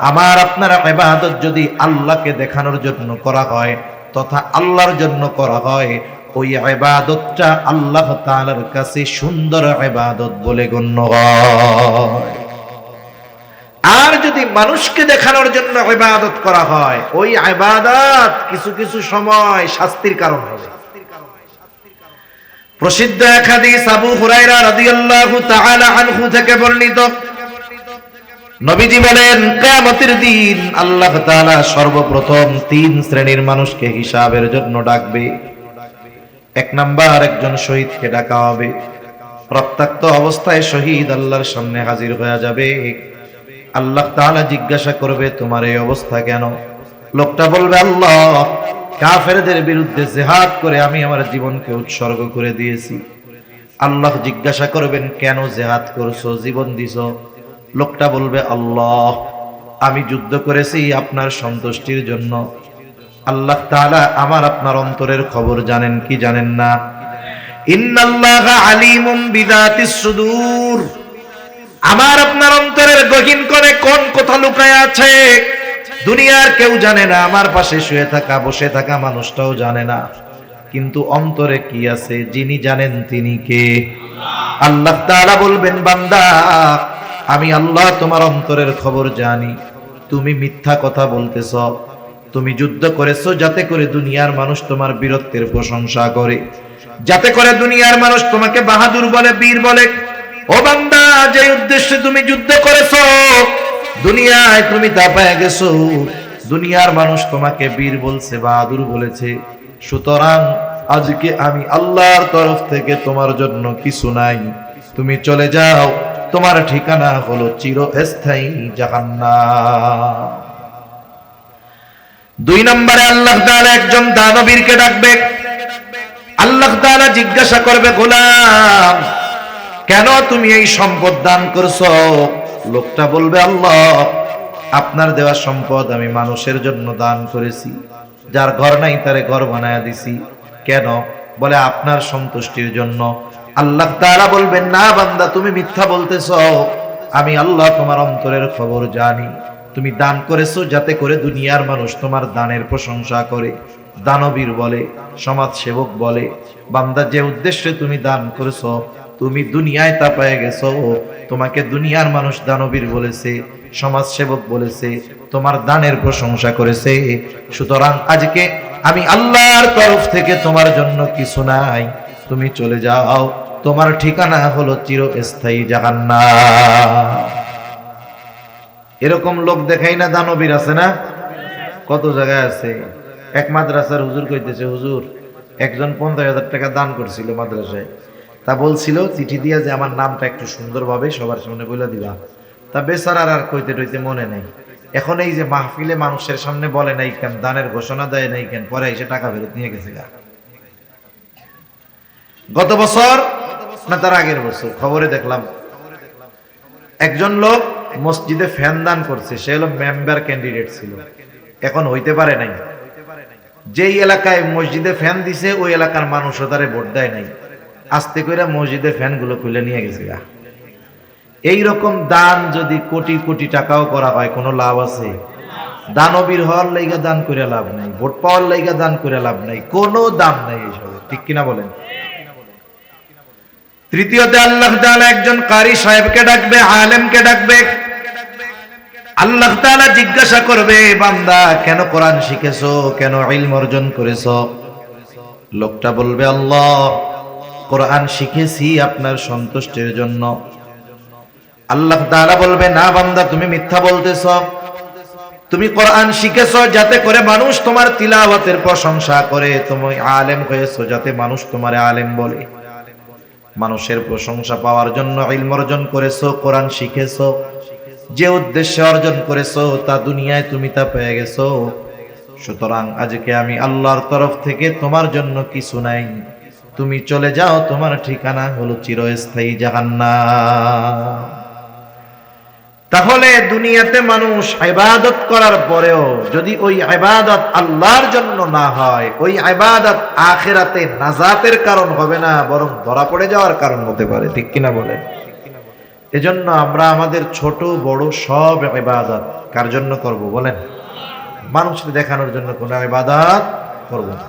আমার আপনার ইবাদত যদি আল্লাহকে দেখানোর জন্য করা হয় তথা আল্লাহর জন্য করা হয়, ওই ইবাদতটা আল্লাহ তাআলার কাছে সুন্দর ইবাদত বলে গণ্য হয়। আর যদি মানুষকে দেখানোর জন্য ইবাদত করা হয়, ওই ইবাদত কিছু কিছু সময় শাস্তির কারণ হবে। প্রসিদ্ধ এক হাদিস আবু হুরায়রা রাদিয়াল্লাহু তাআলা আনহু থেকে বর্ণিত, নবীজি বলেন, কিয়ামতের দিন আল্লাহ তাআলা সর্বপ্রথম 3 শ্রেণীর মানুষকে হিসাবের জন্য ডাকবে। 1 নাম্বার, একজন শহীদকে ডাকা হবে। রক্তাক্ত অবস্থায় শহীদ আল্লাহর সামনে হাজির হয়ে যাবে। আল্লাহ তাআলা জিজ্ঞাসা করবে, তোমার এই অবস্থা কেন? লোকটা বলবে, আল্লাহ, কাফেরদের বিরুদ্ধে জিহাদ করে আমি আমার জীবনকে উৎসর্গ করে দিয়েছি। আল্লাহ জিজ্ঞাসা করবেন, কেন জিহাদ করছো, জীবন দিছো? লোকটা বলবে, আল্লাহ, আমি যুদ্ধ করেছি আপনার সন্তুষ্টির জন্য। আল্লাহ তাআলা আমার আপনার অন্তরের খবর জানেন কি জানেন না? ইন্নাল্লাহা আলিমুম বিযাতিস সুদূর, আমার আপনার অন্তরের গহীন কোণে কোন কথা লুকায় আছে দুনিয়ার কেউ জানে না, আমার পাশে শুয়ে থাকা বসে থাকা মানুষটাও জানে না। কিন্তু অন্তরে কি আছে যিনি জানেন তিনি কে? আল্লাহ তাআলা বলবেন, বান্দা, আমি আল্লাহ তোমার অন্তরের খবর জানি। তুমি মিথ্যা কথা বলতেছ, তুমি যুদ্ধ করেছো যাতে করে দুনিয়ার মানুষ তোমার বীরত্বের প্রশংসা করে, যাতে করে দুনিয়ার মানুষ তোমাকে বাহাদুর বলে, বীর বলে। ও বান্দা, যে উদ্দেশ্যে তুমি যুদ্ধ করেছো, দুনিয়ায় তুমি তা পেয়ে গেছো, দুনিয়ার মানুষ তোমাকে বীর বলছে, বাহাদুর বলেছে। সুতরাং আজকে আমি আল্লাহর তরফ থেকে তোমার জন্য কিছু নাই, তুমি চলে যাও, তোমার ঠিকানা হলো চিরস্থায়ী জাহান্নাম। 2 নম্বরে আল্লাহ তাআলা একজন দানবীরকে ডাকবে। আল্লাহ তাআলা জিজ্ঞাসা করবে, গোলাম, কেন তুমি এই সম্পদ দান করছো? লোকটা বলবে, আল্লাহ, আপনার দেওয়া সম্পদ আমি মানুষের জন্য দান করেছি, যার ঘর নাই তারে ঘর বানায়া দিছি। কেন? বলে আপনার সন্তুষ্টির জন্য। আল্লাহ তাআলা বলবেন, না বান্দা, তুমি মিথ্যা বলতেছ, আমি আল্লাহ তোমার অন্তরের খবর জানি। তুমি দান করেছো যাতে করে দুনিয়ার মানুষ তোমার দানের প্রশংসা করে, দানবীর বলে, সমাজ সেবক বলে। বান্দা, যে উদ্দেশ্যে তুমি দান করেছো তুমি দুনিয়ায় তাপায়ে গেছো, তোমাকে দুনিয়ার মানুষ দানবীর বলেছে, সমাজসেবক বলেছে, তোমার দানের প্রশংসা করেছে। সুতরাং আজকে আমি আল্লাহর তরফ থেকে তোমার জন্য কিছু নাই, তুমি চলে যাও, তোমার ঠিকানা হলো চিরস্থায়ী জাহান্নাম। এরকম লোক দেখাই না, দানবীর আছে না, কত জায়গায় আছে। এক মাদ্রাসার হুজুর কইতেছে, হুজুর একজন 50,000 টাকা দান করছিল মাদ্রাসায়, তা বলছিল চিঠি দিয়া যে আমার নামটা একটু সুন্দরভাবে সবার সামনে বলে দিবা। তা বেচারার আর কইতে টইতে মনে নেই। এখন এই যে মাহফিলে মানুষের সামনে বলে নাই কেন, দানের ঘোষণা দেয় নাই কেন, পরে এসে টাকা ফেরত নিয়ে গেছে গা। গত বছর না তার আগের বছর খবরে দেখলাম একজন লোক মসজিদে ফ্যান দান করছে, সে হলো মেম্বার ক্যান্ডিডেট ছিল, এখন হইতে পারে নাই। যেই এলাকায় মসজিদে ফ্যান দিছে ওই এলাকার মানুষও তারে ভোট দেয় নাই, আস্তে করে মসজিদের ফ্যান গুলো খুলে নিয়ে গেছে গা। এইরকম দান যদি কোটি কোটি টাকাও করা হয়, কোনো লাভ আছে? দানবীর হওয়ার লাইগা দান করে লাভ নাই, ভোট পাওয়ার লাইগা দান করে লাভ নাই, কোনো দাম নাই এইসব, ঠিক কিনা বলেন? তৃতীয়তে আল্লাহ তাআলা একজন কারি সাহেবকে ডাকবে, আলেমকে ডাকবে। আল্লাহ তাআলা জিজ্ঞাসা করবে, বান্দা কেন কোরআন শিখেছো, কেন ইলম অর্জন করেছো? লোকটা বলবে, আল্লাহ কোরআন শিখেছি আপনার সন্তুষ্টির জন্য। আল্লাহ তাআলা বলবে, না বান্দা তুমি মিথ্যা বলতেছো, তুমি কোরআন শিখেছো যাতে করে মানুষ তোমার তিলাওয়াতের প্রশংসা করে, তুমি আলেম হয়েছো যাতে মানুষ তোমার আলেম বলে। মানুষের প্রশংসা পাওয়ার জন্য ইলম অর্জন করেছো, কোরআন শিখেছো, যে উদ্দেশ্যে অর্জন করেছো তা দুনিয়ায় তুমি তা পেয়ে গেছো। সুতরাং আজকে আমি আল্লাহর তরফ থেকে তোমার জন্য কিছু নাই, তুমি চলে যাও, তোমার ঠিকানা হলো চিরস্থায়ী জাহান্নাম। তাহলে দুনিয়াতে মানুষ ইবাদত করার পরেও যদি ওই ইবাদত আল্লাহর জন্য না হয়, ওই ইবাদত আখিরাতে নাজাতের কারণ হবে না, বরং ধরা পড়ে যাওয়ার কারণ হতে পারে, ঠিক কিনা বলেন? এজন্য আমরা আমাদের ছোট বড় সব ইবাদত কার জন্য করব বলেন? মানুষকে দেখানোর জন্য কোনো ইবাদত করব না।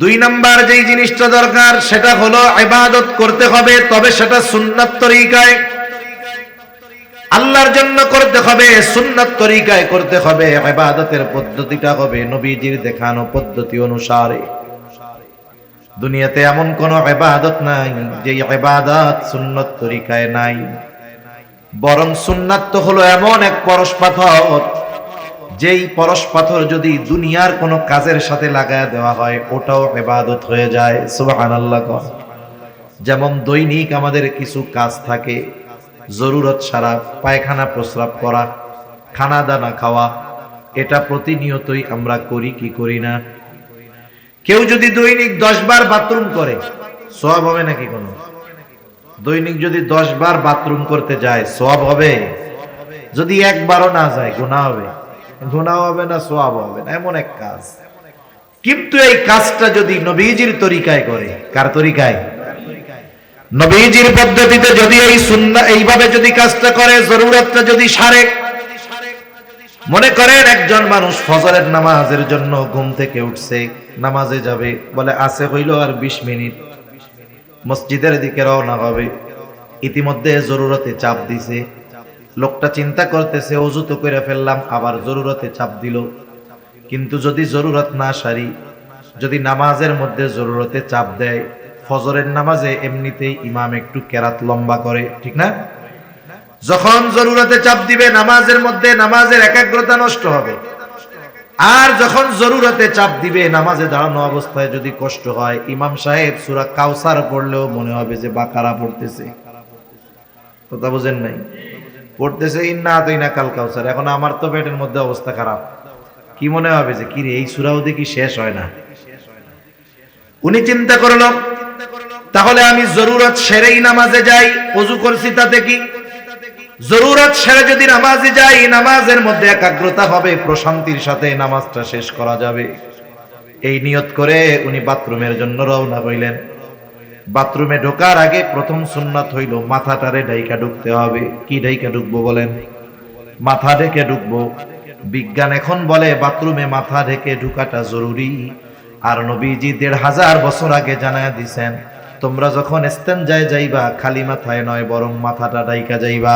2 নাম্বার যেই জিনিসটা দরকার সেটা হলো ইবাদত করতে হবে, তবে সেটা সুন্নাত তরিকায় আল্লাহর জন্য করতে হবে, সুন্নাত তরিকায় করতে হবে। ইবাদতের পদ্ধতিটা হবে নবীজির দেখানো পদ্ধতি অনুসারে। দুনিয়াতে এমন কোন ইবাদত নাই যে ইবাদত সুন্নাত তরিকায় নাই, বরং সুন্নাত তো হলো এমন এক পরশ পাথর, যেই পরশ পাথর যদি দুনিয়ার কোনো কাজের সাথে লাগায় দেওয়া হয় ওটাও ইবাদত হয়ে যায়। সুবহানাল্লাহ। যেমন দৈনিক আমাদের কিছু কাজ থাকে, জরুরত ছাড়া পায়খানা প্রস্রাব করা, খানা দানা খাওয়া, এটা প্রতিনিয়তই আমরা করি কি করি না? কেউ যদি দৈনিক 10 বার বাথরুম করে সওয়াব হবে নাকি? কোনো দৈনিক যদি 10 বার বাথরুম করতে যায় সওয়াব হবে? যদি একবারও না যায় গুনাহ হবে। গুনাহ হবে না, সওয়াব হবে না, এমন এক কাজ। কিন্তু এই কাজটা যদি নবীজির তরিকায় করে, কার তরিকায়? নবীজির পদ্ধতিতে যদি এই সুন্নাহ এইভাবে যদি কাজটা করে, জরুরতটা যদি সারে। মনে করেন একজন মানুষ ফজরের নামাজের জন্য ঘুম থেকে উঠছে, নামাজে যাবে, বলে আছে হইল আর 20 মিনিট, মসজিদের দিকে রওনা হবে। ইতিমধ্যে জরুরতে চাপ দিছে, লোকটা চিন্তা করতেছে ওযু তো করে ফেললাম, আবার জরুরতে চাপ দিল। কিন্তু যদি জরুরত না সারি, যদি নামাজের মধ্যে জরুরতে চাপ দেয়, ফজরের নামাজে এমনিতেই ইমাম একটু কেরাত লম্বা করে, ঠিক না? যখন জরুরতে চাপ দিবে নামাজের মধ্যে, নামাজের একাগ্রতা নষ্ট হবে। আর যখন জরুরতে চাপ দিবে নামাজে দাঁড়ানো অবস্থায় যদি কষ্ট হয়, ইমাম সাহেব সূরা কাউসার পড়লেও মনে হবে যে বাকারা পড়তেছে। কথা বুঝেন নাই? পড়তেছে ইন্না আতাইনা কাল কাউসার। এখন আমার তো পেটের মধ্যে অবস্থা খারাপ, কি মনে হবে যে কি রে এই সূরাও দেখি শেষ হয় না। উনি চিন্তা করলো তাহলে আমি জরুরত সেরেই নামাজে যাই, ওযু করছি তাতে কি? জরুরত সেরে যদি নামাজে যাই, নামাজের মধ্যে একাগ্রতা হবে, প্রশান্তির সাথে নামাজটা শেষ করা যাবে। এই নিয়ত করে উনি বাথরুমের জন্য রওনা হইলেন। বাথরুমে ঢোকার আগে প্রথম সুন্নাত হইল মাথাটারে ঢাইকা ঢুকতে হবে। কি ঢাইকা ঢুকবো বলেন? মাথা ঢেকে ঢুকবো। বিজ্ঞান এখন বলে বাথরুমে মাথা ঢেকে ঢুকাটা জরুরি, আর নবীজি 1500 বছর আগে জানায়া দিয়েছেন তোমরা যখন ইস্তেনজায় যাইবা খালি মাথায় নয়, বরং মাথাটা ঢাইকা যাইবা।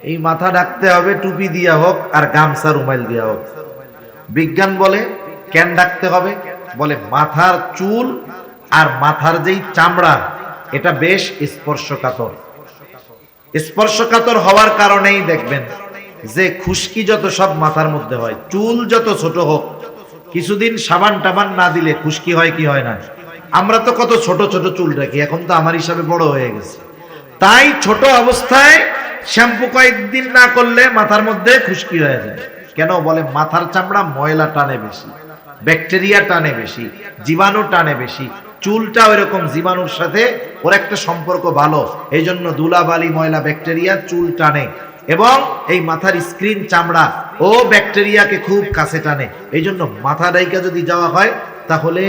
এই মাথা ঢাকতে হবে টুপি দিয়া হোক আর গামছা রুমাইল দিয়া হোক। বিজ্ঞান বলে কেন ঢাকতে হবে? বলে মাথার চুল আর মাথার যেই চামড়া এটা বেশ স্পর্শকাতর। স্পর্শকাতর হওয়ার কারণেই দেখবেন যে খুশকি যত সব মাথার মধ্যে হয়, চুল যত ছোট হোক, কিছুদিন সাবান টাবান না দিলে খুশকি হয় কি হয় না? আমরা তো কত ছোট ছোট চুল রাখি, এখন তো আমার হিসাবে বড় হয়ে গেছে। তাই ছোট অবস্থায় শ্যাম্পু কয়েকদিন না করলে মাথার মধ্যে খুশকি হয়ে যায়। কেন? বলে মাথার চামড়া ময়লা টানে বেশি, ব্যাকটেরিয়া টানে বেশি, জীবাণু টানে বেশি। চুলটা ওইরকম জীবাণুর সাথে ওর একটা সম্পর্ক ভালো, এই জন্য ধুলাবালি ময়লা ব্যাকটেরিয়া চুল টানে। এবং এই মাথার স্ক্রিন চামড়া ও ব্যাকটেরিয়াকে খুব কাছে টানে। এই জন্য মাথা ডাইকা যদি যাওয়া হয় তাহলে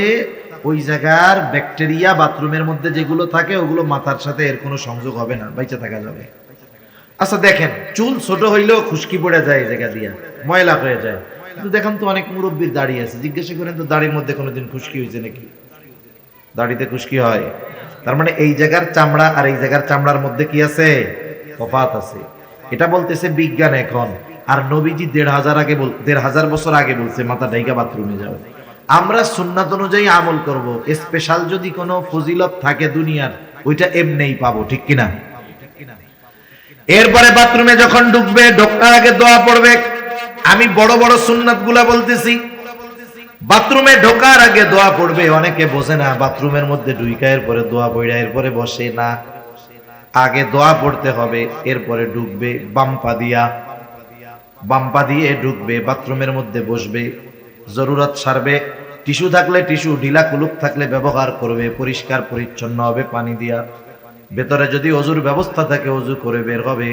ওই জায়গার ব্যাকটেরিয়া বাথরুমের মধ্যে যেগুলো থাকে ওগুলো মাথার সাথে এর কোনো সংযোগ হবে না, বাইচে থাকা যাবে। আচ্ছা দেখেন, চুল ছোট হইলেও খুশকি পড়ে যায় এই জায়গা দিয়া, ময়লা হয়ে যায়। কিন্তু দেখেন তো অনেক মুরব্বীর দাড়ি আছে, জিজ্ঞাসা করেন তো দাড়ির মধ্যে কোনোদিন খুশকি হয়েছে নাকি? দাড়িতে খুশকি হয়, তার মানে এই জায়গার চামড়া আর এই জায়গার চামড়ার মধ্যে কি আছে? তফাৎ আছে। এটা বলতেছে বিজ্ঞান এখন। আর নবীজি ১৫০০ বছর আগে বলছে মাথা ঢাইকা বাথরুমে যাও। আমরা সুন্নাত অনুযায়ী আমল করব। স্পেশাল যদি কোনো ফজিলত থাকে দুনিয়ার, ওইটা এমনিই পাবো, ঠিক কিনা? এরপরে বাথরুমে যখন ঢুকবে, ঢোকার আগে দোয়া পড়বে। আমি বড় বড় সুন্নাত গুলা বলতেছি, বাথরুমে ঢোকার আগে দোয়া পড়বে। অনেকে বোঝে না, বাথরুমের মধ্যে ঢুইকা এরপরে দোয়া পড়া এরপরে বসে না। আগে দোয়া পড়তে হবে, এরপরে ঢুকবে। বাম্পা দিয়ে ঢুকবে, বাথরুমের মধ্যে বসবে, জরুরত সারবে। টিস্যু থাকলে টিস্যু, ঢিলা কুলুপ থাকলে ব্যবহার করবে, পরিষ্কার পরিচ্ছন্ন হবে পানি দিয়া। ভেতরে যদি অজুর ব্যবস্থা থাকে অজু করে বের হবে,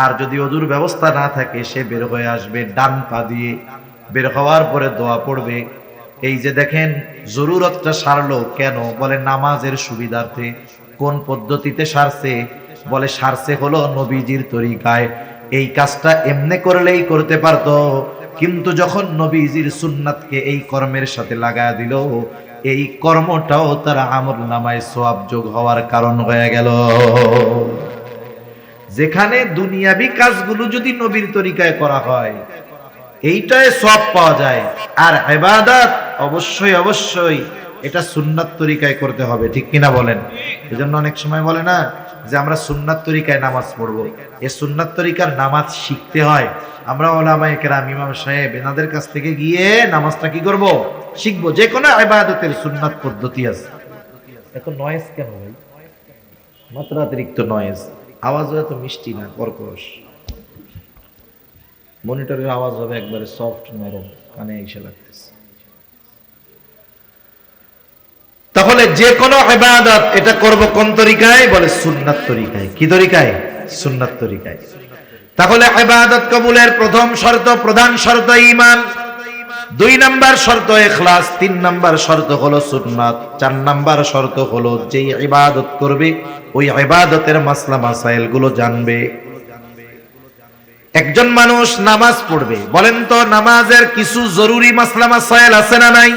আর যদি অজুর ব্যবস্থা না থাকে সে বের হয়ে আসবে ডান পা দিয়ে। বের হওয়ার পরে দোয়া পড়বে। এই যে দেখেন জরুরতটা সারলো কেন? বলে নামাজের সুবিধার্থে। কোন পদ্ধতিতে সারছে? বলে সারছে হলো নবীজির তরিকায়। এই কাজটা এমনি করলেই করতে পারতো, কিন্তু যখন নবীজির সুন্নাতকে এই কর্মের সাথে লাগায়া দিল, এই কর্মটাও তার আমল নামায় সওয়াব যোগ হওয়ার কারণ হয়ে গেল। যেখানে দুনিয়াবি কাজগুলো যদি নবীর তরিকায় করা হয় এইটায় সওয়াব পাওয়া যায়, আর ইবাদত অবশ্যই অবশ্যই এটা সুন্নাত তরিকায় করতে হবে, ঠিক কিনা বলেন? এজন্য অনেক সময় বলে না যে আমরা সুন্নাত তরিকায় নামাজ পড়বো। এই সুন্নাত তরিকার নামাজ শিখতে হয়। আমরা ওলামায়ে কেরাম, ইমাম সাহেব এনাদের কাছ থেকে গিয়ে নামাজটা কি করব? শিখবো। যে কোনো ইবাদতের সুন্নাত পদ্ধতি আছে। এত নয়েজ কেন ভাই? মাত্রাতিরিক্ত নয়েজ, আওয়াজও এত মিষ্টি না, কর্কশ। মনিটরের আওয়াজ হবে একবারে সফট, নরম, কানে এসে লাগতেছে। তাহলে যে কোনো ইবাদত এটা করব কোন তরিকায়? বলে সুন্নাত তরিকায়। কি তরিকায়? সুন্নাত তরিকায়। তাহলে ইবাদত কবুলের প্রথম শর্ত, প্রধান শর্ত ঈমান, 2 নাম্বার শর্ত ইখলাস, 3 নাম্বার শর্ত হলো সুন্নাত, 4 নাম্বার শর্ত হলো যে ইবাদত করবে ওই ইবাদতের মাসলা মাসাইল গুলো জানবে। একজন মানুষ নামাজ পড়বে, বলেন তো নামাজের কিছু জরুরি মাসলা মাসাইল আছে না নাই?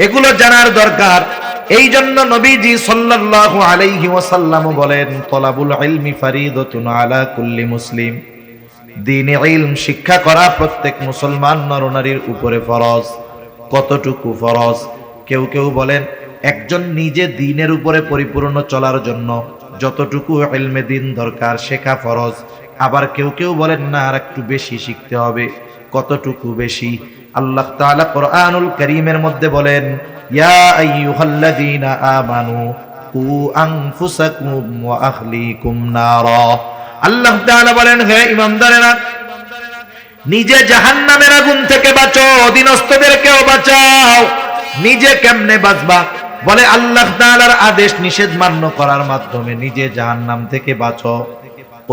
এগুলো জানার দরকার। এই জন্য নবীজি সাল্লাল্লাহু আলাইহি ওয়াসাল্লাম বলেন, তলাবুল ইলমি ফারিদাতুন আলা কুল্লি মুসলিম। দ্বীনে ইলম শিক্ষা করা প্রত্যেক মুসলমান নরনারীর উপরে ফরজ। কতটুকু ফরজ? কেউ কেউ বলেন একজন নিজে দ্বীনের উপরে পরিপূর্ণ চলার জন্য যতটুকু ইলমে দ্বীন দরকার শেখা ফরজ। আবার কেউ কেউ বলেন না, আর একটু বেশি শিখতে হবে। কতটুকু বেশি? আল্লাহ তাআলা কোরআনুল কারীমের মধ্যে বলেন, ইয়া আইয়ুহাল্লাযীনা আমানু কু আনফুসাকুম ওয়া আহলিকুম নারা। আল্লাহ তাআলা বলেন, হে ঈমানদারেরা, নিজে জাহান্নামের আগুন থেকে বাঁচো, অধীনস্থদেরকেও বাঁচাও। নিজে কেমনে বাঁচবা? বলে আল্লাহ তাআলার আদেশ নিষেধ মান্য করার মাধ্যমে নিজে জাহান্নাম থেকে বাঁচো।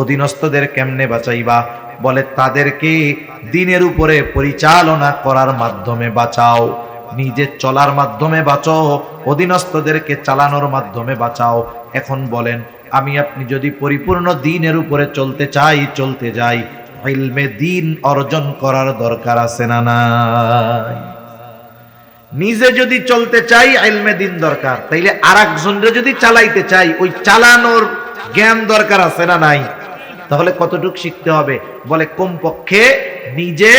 অধীনস্থদের কেমনে বাঁচাইবা? বলে তাদেরকে দ্বীনের উপরে পরিচালনা করার মাধ্যমে বাঁচাও। নিজে চলার মাধ্যমে বাঁচো, অধীনস্থদেরকে চালানোর মাধ্যমে বাঁচাও। এখন বলেন, আমি আপনি যদি পরিপূর্ণ দ্বীনের উপরে চলতে যাই, ইলমে দ্বীন অর্জন করার দরকার আছে না নাই? নিজে যদি চলতে চাই ইলমে দিন দরকার, তাইলে আরেকজনরে যদি চালাইতে চাই ওই চালানোর জ্ঞান দরকার আছে না নাই? তাহলে কতটুকু শিখতে হবে? বলে কমপক্ষে নিজে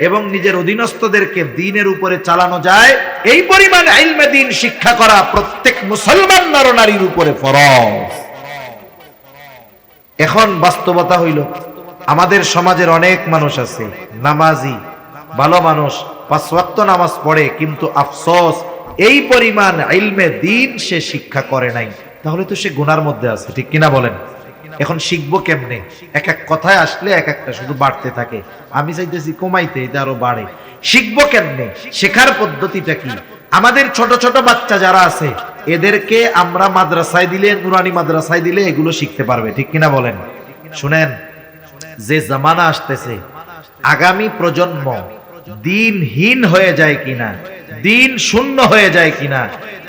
এবং নিজের অধীনস্থদেরকে দ্বীনের উপরে চালানো যায় এই পরিমাণ ইলমে দিন শিক্ষা করা প্রত্যেক মুসলমান নরনারীর উপরে ফরজ। এখন বাস্তবতা হইল আমাদের সমাজের অনেক মানুষ আছে নামাজি, ভালো মানুষ, 5 ওয়াক্ত নামাজ পড়ে, কিন্তু আফসোস এই পরিমাণ ইলমে দিন সে শিক্ষা করে নাই। তাহলে তো সে গুনার মধ্যে আছে, ঠিক কিনা বলেন? এখন শিখবো কেমনে? এক এক কথায় আসলে এক একটা শুধু বাড়তে থাকে। আমি চাইতেছি কমাইতে, এটা আরো বাড়ে। শিখবো কেমনে? শেখার পদ্ধতিটা কি? আমাদের ছোট ছোট বাচ্চা যারা আছে এদেরকে আমরা মাদ্রাসায় দিলে, নুরানি মাদ্রাসায় দিলে এগুলো শিখতে পারবে, ঠিক কিনা বলেন? শুনেন, যে জামানা আসতেছে, আগামী প্রজন্ম দিনহীন হয়ে যায় কিনা, দিন শূন্য হয়ে যায় কিনা,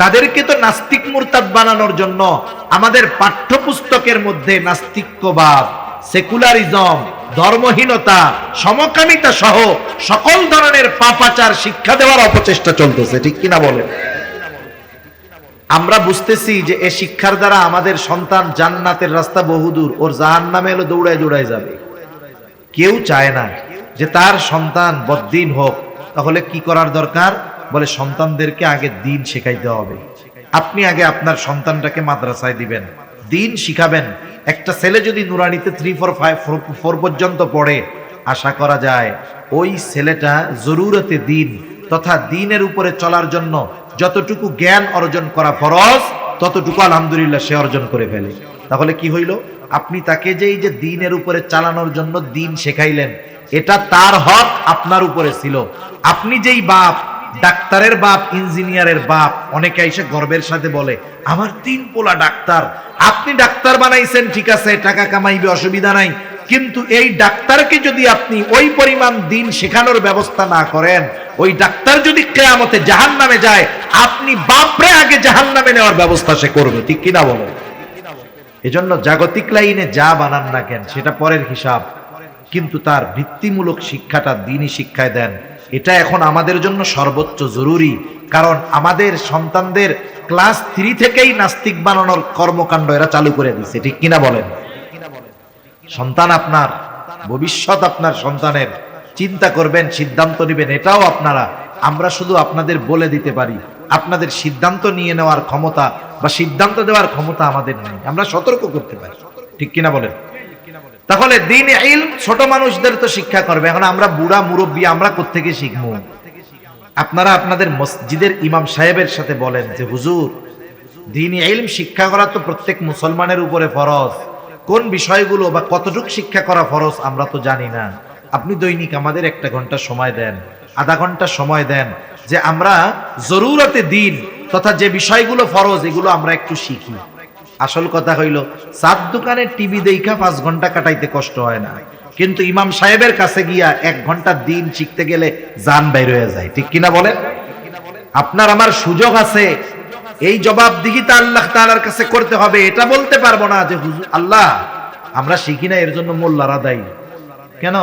তাদেরকে তো নাস্তিক মুরতাদ বানানোর জন্য আমাদের পাঠ্যপুস্তকের মধ্যে নাস্তিক্যবাদ, সেকুলারিজম, ধর্মহীনতা, সমকামিতা সহ সকল ধরনের পাপাচার শিক্ষা দেওয়ার অপচেষ্টা চলতেছে, ঠিক কিনা বলেন? আমরা বুঝতেছি যে এই শিক্ষার দ্বারা আমাদের সন্তান জান্নাতের রাস্তা বহুদূর, ওর জাহান্নামে এলো দৌড়ায় দৌড়ায় যাবে। কেউ চায় না যে তার সন্তান বদ্দিন হোক। তাহলে কি করার দরকার? বলে সন্তানদেরকে আগে দিন শেখাইতে হবে। আপনি আগে আপনার সন্তানটাকে মাদ্রাসায় দিবেন, দিন শিখাবেন। একটা ছেলে যদি নুরানিতে 3, 4, 5, 4 পর্যন্ত পড়ে, আশা করা যায় ওই ছেলেটা জরুরতে দিন তথা দিনের উপরে চলার জন্য যতটুকু জ্ঞান অর্জন করা ফরজ ততটুকু আলহামদুলিল্লাহ সে অর্জন করে ফেলে। তাহলে কি হইল? আপনি তাকে যে এই যে দিনের উপরে চালানোর জন্য দিন শেখাইলেন, এটা তার হক আপনার উপরে ছিল। আপনি যেই বাপ, ডাক্তারের বাপ, ইঞ্জিনিয়ারের বাপ, অনেকে এসে গর্বের সাথে বলে আমার 3 পোলা ডাক্তার। আপনি ডাক্তার বানাইছেন, ঠিক আছে, টাকা কামাইবে, অসুবিধা নাই, কিন্তু এই ডাক্তারকে যদি আপনি ওই পরিমাণ দিন শেখানোর ব্যবস্থা না করেন, ওই ডাক্তার যদি কিয়ামতে জাহান্নামে যায়, আপনি বাপরে আগে জাহান্নামে নেওয়ার ব্যবস্থা সে করবে, ঠিক কিনা বলেন? এজন্য জাগতিক লাইনে যা বানান না কেন সেটা পরের হিসাব, কিন্তু তার ভিত্তিমূলক শিক্ষাটা দ্বীনি শিক্ষায় দেন। এটা এখন আমাদের জন্য সর্বোচ্চ জরুরি, কারণ আমাদের সন্তানদের ক্লাস 3 থেকেই নাস্তিক বানানোর কর্মকাণ্ড এরা চালু করে দিচ্ছে, ঠিক কিনা বলেন? সন্তান আপনার, ভবিষ্যৎ আপনার সন্তানের, চিন্তা করবেন, সিদ্ধান্ত নেবেন, এটাও আপনারা। আমরা শুধু আপনাদের বলে দিতে পারি, আপনাদের সিদ্ধান্ত নিয়ে নেওয়ার ক্ষমতা বা সিদ্ধান্ত দেওয়ার ক্ষমতা আমাদের নেই। আমরা সতর্ক করতে পারি, ঠিক কিনা বলেন? তাহলে দ্বীন ইলম ছোট মানুষদের তো শিক্ষা করবে। এখন আমরা বুড়া মুরব্বী, আমরা কোত্থেকে শিখবো? আপনারা আপনাদের মসজিদের ইমাম সাহেবের সাথে বলেন যে হুজুর, দ্বীন ইলম শিক্ষা করা তো প্রত্যেক মুসলমানের উপরে ফরজ। কোন বিষয়গুলো বা কতটুকু শিক্ষা করা ফরজ আমরা তো জানি না। আপনি দৈনিক আমাদের 1 ঘন্টা সময় দেন, আধা ঘন্টা সময় দেন, যে আমরা জরুরতে দিন তথা যে বিষয়গুলো ফরজ এগুলো আমরা একটু শিখি। আসল কথা হইল, চার দোকানে টিভি দেখা 5 ঘন্টা কাটাইতে কষ্ট হয় না, কিন্তু ইমাম সাহেবের কাছে গিয়া 1 ঘন্টা দিন শিখতে গেলে জান বাইর হয়ে যায়, ঠিক কিনা বলেন? আপনার আমার সুযোগ আছে, এই জবাবদিহিতা আল্লাহ তাআলার কাছে করতে হবে। এটা বলতে পারবো না যে হুজুর আল্লাহ আমরা শিখি না, এর জন্য মোল্লারা দায়ী। কেন?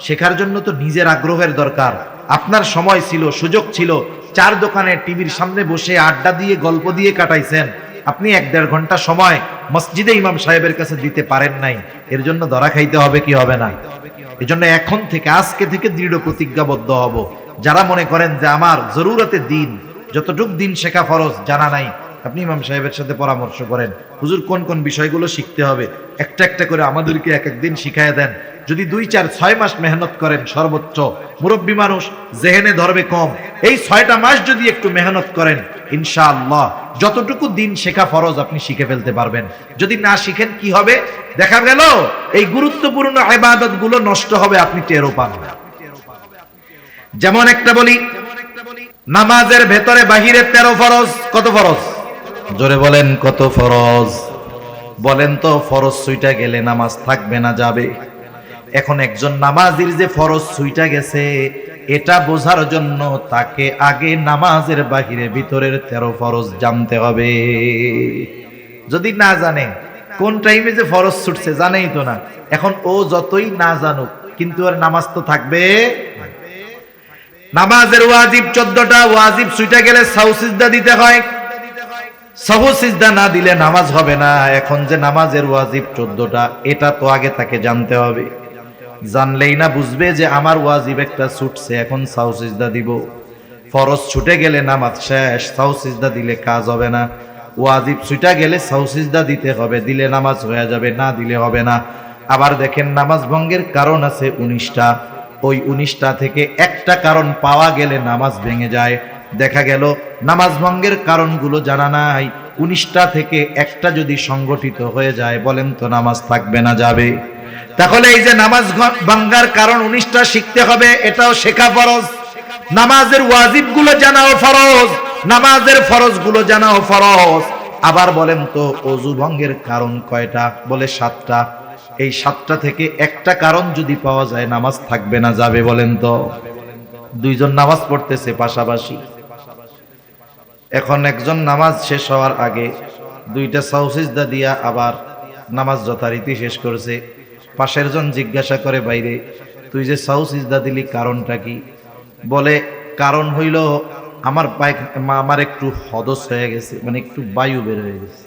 শেখার জন্য তো নিজের আগ্রহের দরকার। আপনার সময় ছিল, সুযোগ ছিল, 4 দোকানে টিভির সামনে বসে আড্ডা দিয়ে গল্প দিয়ে কাটাইছেন, আপনি 1-1.5 ঘন্টা সময় মসজিদে ইমাম সাহেবের কাছে দিতে পারেন নাই, এর জন্য ধরা খাইতে হবে কি হবে না? এজন্য এখন থেকে, আজকে থেকে দৃঢ় প্রতিজ্ঞাবদ্ধ হব। যারা মনে করেন যে আমার জরুরতে দিন, যতটুক দিন শেখা ফরজ জানা নাই, আপনি ইমাম সাহেবের সাথে পরামর্শ করেন, হুজুর কোন কোন বিষয়গুলো শিখতে হবে, একটা একটা করে আমাদেরকে এক এক দিন শিখাইয়া দেন। যদি 2, 4, 6 মাস মেহনত করেন, সর্বোচ্চ মুরব্বী মানুষ জেহেনে ধরবে কম, এই 6টা মাস যদি একটু মেহনত করেন, ইনশাআল্লাহ যতটুকু দিন শেখা ফরজ আপনি শিখে ফেলতে পারবেন। যদি না শিখেন কি হবে? দেখা গেল এই গুরুত্বপূর্ণ ইবাদত গুলো নষ্ট হবে, আপনি টেরও পাবেন না। যেমন একটা বলি, নামাজের ভেতরে বাহিরে 13 ফরজ। কত ফরজ? জোরে বলেন, কত ফরজ? বলেন তো, ফরজ ছুইটা গেলে নামাজ থাকবে না যাবে? এখন একজন নামাজির যে ফরজ ছুইটা গেছে, এটা বোঝার জন্য তাকে আগে নামাজের বাহিরে ভিতরের 13 ফরজ জানতে হবে। যদি না জানে, কোন টাইমে যে ফরজ ছুটছে জানেই তো না, এখন ও যতই না জানুক, কিন্তু আর নামাজ তো থাকবে। নামাজের ওয়াজিব 14টা, ওয়াজিব ছুটে গেলে সাহু সিজদা দিতে হয়। সাহু সিজদা না দিলে নামাজ হবে না। এখন যে নামাজের ওয়াজিব 14টা, এটা তো আগে তাকে জানতে হবে। জানলেই না বুঝবে যে আমার ওয়াজিব একটা ছুটছে, এখন সাহু সিজদা দিব। ফরজ ছুটে গেলে নামাজ শেষ, সাহু সিজদা দিলে কাজ হবে না। ওয়াজিব ছুটে গেলে সাহু সিজদা দিতে হবে, দিলে নামাজ হয়ে যাবে, না দিলে হবে না। আবার দেখেন নামাজ ভঙ্গের কারণ আছে 19টা, ওই 19টা থেকে একটা কারণ পাওয়া গেলে নামাজ ভেঙে যায়। দেখা গেল নামাজ ভঙ্গের কারণগুলো জানা নাই, 19টা থেকে একটা যদি সংগঠিত হয়ে যায়, বলেন তো নামাজ থাকবে না যাবে? তাহলে এই যে নামাজ ভাঙ্গার কারণ 19টা শিখতে হবে, এটাও শেখা ফরজ। নামাজের ওয়াজিব গুলো জানাও ফরজ, নামাজের ফরজ গুলো জানাও ফরজ। আবার বলেন তো ওযু ভঙ্গের কারণ কয়টা? বলে 7টা। এই 7টা থেকে একটা কারণ যদি পাওয়া যায়, নামাজ থাকবে না যাবে? বলেন তো। দুইজন নামাজ পড়তেছে পাশাপাশি, এখন একজন নামাজ শেষ হওয়ার আগে 2টা সাহু সিজদা দিয়া আবার নামাজ যথারীতি শেষ করেছে। পাশের জন জিজ্ঞাসা করে বাইরে, তুই যে সাহু সিজদা দিলি কারণটা কি? বলে কারণ হইল আমার একটু হদস হয়ে গেছে, মানে একটু বায়ু বের হয়ে গেছে।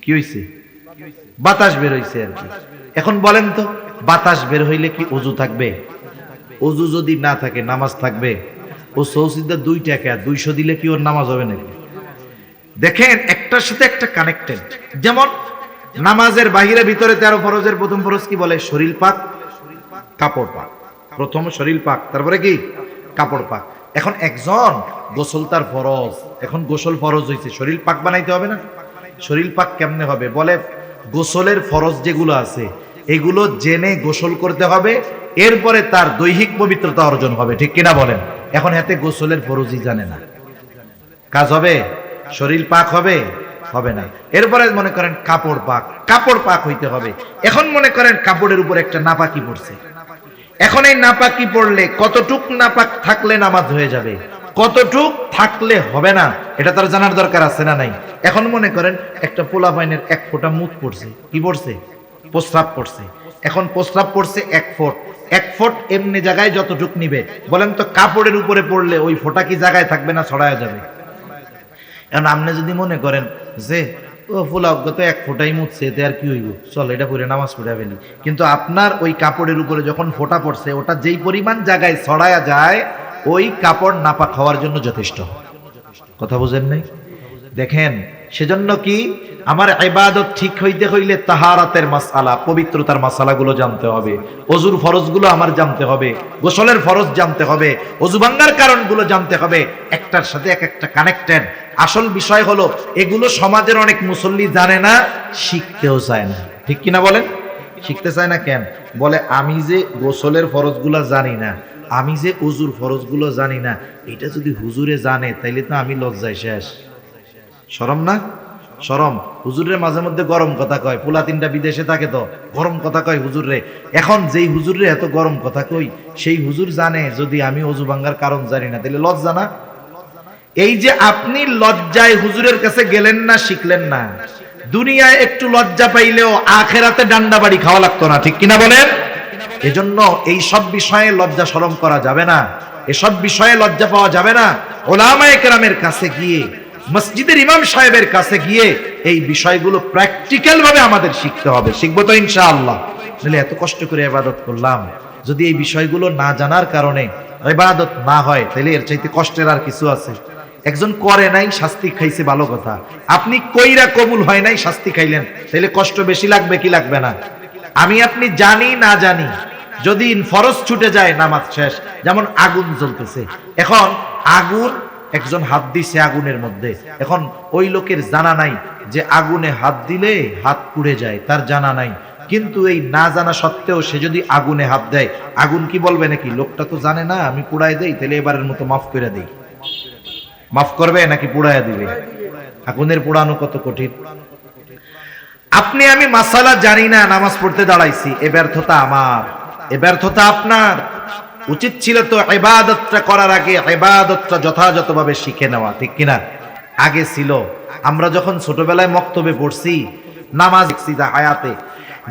কি হইছে? বাতাস বের হইছে আর কি। এখন বলেন তো বাতাস বের হইলে কি ওযু থাকবে? ওযু যদি না থাকে নামাজ থাকবে? ও সাহু সিজদা 2 টাকা 200 দিলে কি ওর নামাজ হবে নাকি? দেখেন একটার সাথে একটা কানেক্টেড। যেমন নামাজের বাহিরে ভিতরে 13 ফরজের প্রথম ফরজ কি বলে? শরীর পাক, কাপড় পাক। প্রথম শরীর পাক, তারপরে কি? কাপড় পাক। এখন একজন গোসল তার ফরজ, এখন গোসল ফরজ হইছে, শরীর পাক বানাইতে হবে না? শরীর পাক কেমনে হবে? বলে গোসলের ফরজ যেগুলো আছে এগুলো জেনে গোসল করতে হবে, এরপরে তার দৈহিক পবিত্রতা অর্জন হবে। ঠিক কিনা বলেন? এখন হাতে গোসলের ফরজই জানে না, কাজ হবে? শরীর পাক হবে? হবে না। এরপরে মনে করেন কাপড় পাক, কাপড় পাক হইতে হবে। এখন মনে করেন কাপড়ের উপর একটা নাপাকি পড়ছে, এখন এই নাপাকি পড়লে কতটুক নাপাক থাকলে নামাজ হয়ে যাবে, কতটুক থাকলে হবে না, এটা তার জানার দরকার আছে না নাই? এখন মনে করেন একটা পোলা পাইনের 1 ফোঁটা মুখ পড়ছে। কি পড়ছে? প্রস্রাব পড়ছে। এখন প্রস্রাব পড়ছে 1 ফুট, 1 ফুট এমনি জায়গায় যতটুক নিবে, বলেন তো কাপড়ের উপরে পড়লে ওই ফোঁটা কি জায়গায় থাকবে না ছড়ায় যাবে? এখন আপনি যদি মনে করেন যে ও ফুলাজ্ঞ তো 1 ফোঁটাই মুছছে, এতে আর কি হইব, চল এটা পরে নামাজ পড়ে ফেলি, কিন্তু আপনার ওই কাপড়ের উপরে যখন ফোঁটা পড়ছে, ওটা যেই পরিমাণ জায়গায় ছড়ায়া যায়, ওই কাপড় নাপাক হওয়ার জন্য যথেষ্ট। কথা বুঝেন নাই? দেখেন সেজন্য কি আমার ইবাদত ঠিক হইতে হইলে তাহারাতের মাসআলা, পবিত্রতার মাসআলাগুলো জানতে হবে, ওযুর ফরজগুলো আমার জানতে হবে, গোসলের ফরজ জানতে হবে, ওযু ভাঙার কারণগুলো জানতে হবে। একটার সাথে একটা কানেক্টেড। আসল বিষয় হলো এগুলো সমাজের অনেক মুসল্লি জানে না, শিখতেও চায় না। ঠিক কিনা বলেন? শিখতে চায় না কেন? বলে আমি যে গোসলের ফরজগুলো জানি না, আমি যে ওযুর ফরজগুলো জানি না, এটা যদি হুজুরে জানে তাইলে তো আমি লজ্জায় শেষ। শরম না? শরম। হুজুরের মাঝে মধ্যে গরম কথা কয়, পোলা 3টা বিদেশে থাকে তো গরম কথা কয় হুজুরে। এখন যেই হুজুরে এত গরম কথা কই, সেই হুজুর জানে যদি আমি ওযু ভাঙার কারণ জানি না, তাহলে লজ্জা না? এই যে আপনি লজ্জায় হুজুরের কাছে গেলেন না, শিখলেন না, দুনিয়ায় একটু লজ্জা পাইলেও আখেরাতে ডান্ডা বাড়ি খাওয়া লাগতো না। ঠিক কিনা বলেন? এজন্য এই সব বিষয়ে লজ্জা শরম করা যাবে না, এসব বিষয়ে লজ্জা পাওয়া যাবে না। ওলামায়ে কেরামের কাছে গিয়ে, মসজিদের ইমাম সাহেবের কাছে গিয়ে এই বিষয়গুলো প্র্যাকটিক্যাল ভাবে আমাদের শিখতে হবে। শিখবো তো ইনশাআল্লাহ। তাহলে এত কষ্ট করে ইবাদত করলাম, যদি এই বিষয়গুলো না জানার কারণে ইবাদত না হয়, তাহলে এর চাইতে কষ্টের আর কিছু আছে? একজন করে নাই, শাস্তি খাইছে, ভালো কথা। আপনি কইরা কবুল হয় নাই, শাস্তি খাইলেন, তাহলে কষ্ট বেশি লাগবে কি লাগবে না? আমি আপনি জানি না জানি, যদি ফরজ ছুটে যায় নামাজ শেষ। যেমন আগুন জ্বলতেছে, এখন আগুন, একজন হাত দিছে আগুনের মধ্যে, এখন ওই লোকের জানা নাই যে আগুনে হাত দিলে হাত পুড়ে যায়, তার জানা নাই। কিন্তু এই না জানা সত্ত্বেও সে যদি আগুনে হাত দেয়, আগুন কি বলবে নাকি লোকটা তো জানে না, আমি পুড়াই দেই, তাহলে এবারের মতো মাফ করে দেই? মাফ করবে নাকি পুড়াইয়া দিবে? আগুনের পোড়ানো কত কঠিন। আপনি আমি মাসালা জানি না, নামাজ পড়তে দাঁড়াইছি, এ ব্যর্থতা আমার, এ ব্যর্থতা আপনার। উচিত ছিল তো ইবাদতটা করার আগে ইবাদতটা যথাযথভাবে শিখে নেওয়া। ঠিক কিনা? আগে ছিল, আমরা যখন ছোটবেলায় মক্তবে পড়ছি, নামাজ শিখছি হায়াতে,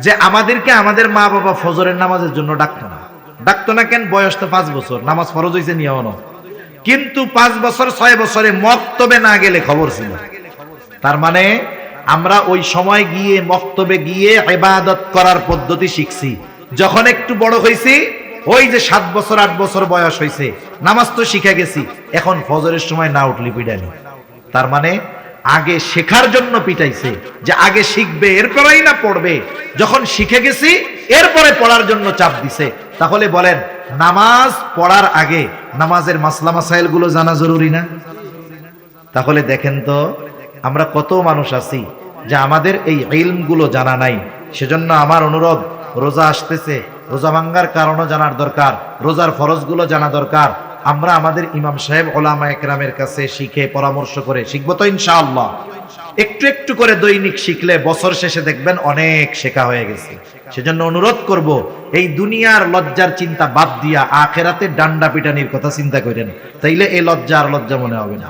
যে আমাদেরকে আমাদের মা বাবা ফজরের নামাজের জন্য ডাকতো না। ডাকতো না কেন? বয়স তো 5 বছর, নামাজ ফরজ হইছে নিয়ম, কিন্তু 5 বছর 6 বছরে মক্তবে না গেলে খবর ছিল। তার মানে আমরা ওই সময় গিয়ে মক্তবে গিয়ে ইবাদত করার পদ্ধতি শিখছি। যখন একটু বড় হয়েছি, ওই যে 7 বছর 8 বছর বয়স হয়েছে, নামাজ তো শিখে গেছি, এখন ফজরের সময় না উঠলি পিটানি। তার মানে আগে শেখার জন্য পিটাইছে, যে আগে শিখবে এরপরেই না পড়বে। যখন শিখে গেছি এরপরে পড়ার জন্য চাপ দিছে। তাহলে বলেন, নামাজ পড়ার আগে নামাজের মাসলা মাসাইল গুলো জানা জরুরি না? তাহলে দেখেন তো আমরা কত মানুষ আছি যে আমাদের এই ইলম গুলো জানা নাই। সেজন্য আমার অনুরোধ, রোজা আসতেছে, রোজা ভাঙ্গার কারণও জানার দরকার, রোজার ফরজ গুলো জানা দরকার। আমরা আমাদের ইমাম সাহেব ওলামা একরামের কাছে শিখে পরামর্শ করে শিখবো তো ইনশাআল্লাহ। একটু একটু করে দৈনিক শিখলে বছর শেষে দেখবেন অনেক শেখা হয়ে গেছে। সেজন্য অনুরোধ করব, এই দুনিয়ার লজ্জার চিন্তা বাদ দিয়া আখেরাতে ডান্ডা পিটানির কথা চিন্তা করেন, তাইলে এই লজ্জা আর লজ্জা মনে হবে না।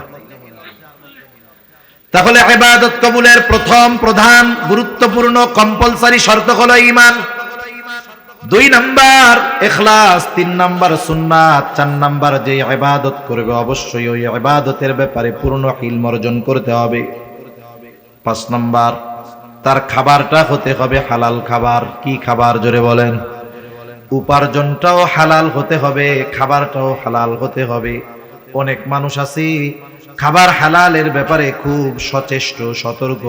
তাহলে ইবাদত কবুলের প্রথম প্রধান গুরুত্বপূর্ণ কম্পালসারি শর্ত হলো ঈমান। 2 নাম্বার ইখলাস, 3 নাম্বার সুন্নাত, 4 নাম্বার যে ইবাদত করবে অবশ্যই ওই ইবাদতের ব্যাপারে পূর্ণ ইলম অর্জন করতে হবে। 5 নাম্বার তার খাবারটা হতে হবে হালাল খাবার। কি খাবার জোরে বলেন? উপার্জনটাও হালাল হতে হবে, খাবারটাও হালাল হতে হবে। অনেক মানুষ আছে খাবার হালালের ব্যাপারে খুব সচেষ্ট সতর্ক,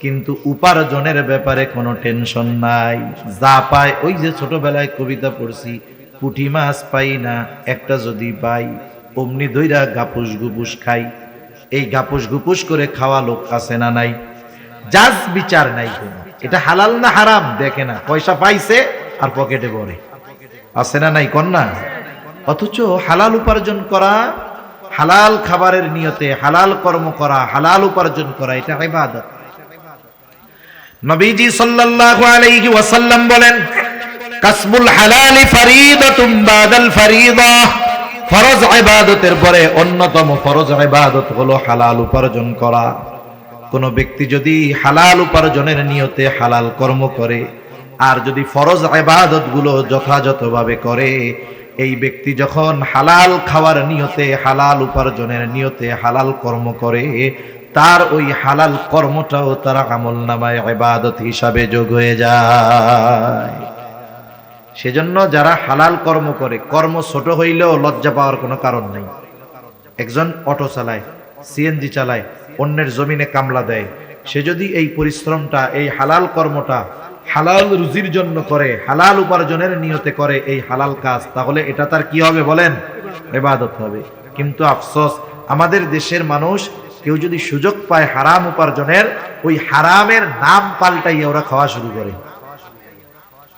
কিন্তু উপার্জনের ব্যাপারে কোনো টেনশন নাই। যা পায়, ওই যে ছোটবেলায় কবিতা পড়ছি, পুঁটি মাছ পাই না একটা যদি পাই, অমনি দইরা গাপুস গুপুস খাই। এই গাপুস গুপুস করে খাওয়া লোক আছে না নাই? জাজ বিচার নাই কোনো, এটা হালাল না হারাম দেখে না, পয়সা পাইছে আর পকেটে ভরে, আছে না নাই কন্যা? অথচ হালাল উপার্জন করা, হালাল খাবারের নিয়তে হালাল কর্ম করা, হালাল উপার্জন করা, এটা ইবাদত। নবীজি সাল্লাল্লাহু আলাইহি ওয়াসাল্লাম বলেন, কাসবুল হালালি ফরিদাতুম বাদাল ফরিদা, ফরজ ইবাদতের পরে অন্যতম ফরজ ইবাদত হলো হালাল উপার্জন করা। কোন ব্যক্তি যদি হালাল উপার্জনের নিয়তে হালাল কর্ম করে আর যদি ফরজ ইবাদত গুলো যথাযথভাবে করে, এই ব্যক্তি যখন হালাল খাওয়ার নিয়তে, হালাল উপার্জনের নিয়তে হালাল কর্ম করে, তার ওই হালাল কর্মটাও তার আমলনামায় ইবাদত হিসাবে যোগ হয়ে যায়। সেজন্য যারা হালাল কর্ম করে, কর্ম ছোট হইলেও লজ্জা পাওয়ার কোনো কারণ নেই। একজন অটো চালায়, সিএনজি চালায়, অন্যের জমিনে কামলা দেয়, সে যদি এই পরিশ্রমটা, এই হালাল কর্মটা হালাল রুজির জন্য করে, হালাল উপার্জনের নিয়তে করে এই হালাল কাজ, তাহলে এটা তার কি হবে বলেন? ইবাদত হবে। কিন্তু আফসোস, আমাদের দেশের মানুষ কেউ যদি সুযোগ পায় হারাম উপার্জনের, ওই হারামের নাম পাল্টাইয়া ওরা খাওয়া শুরু করে।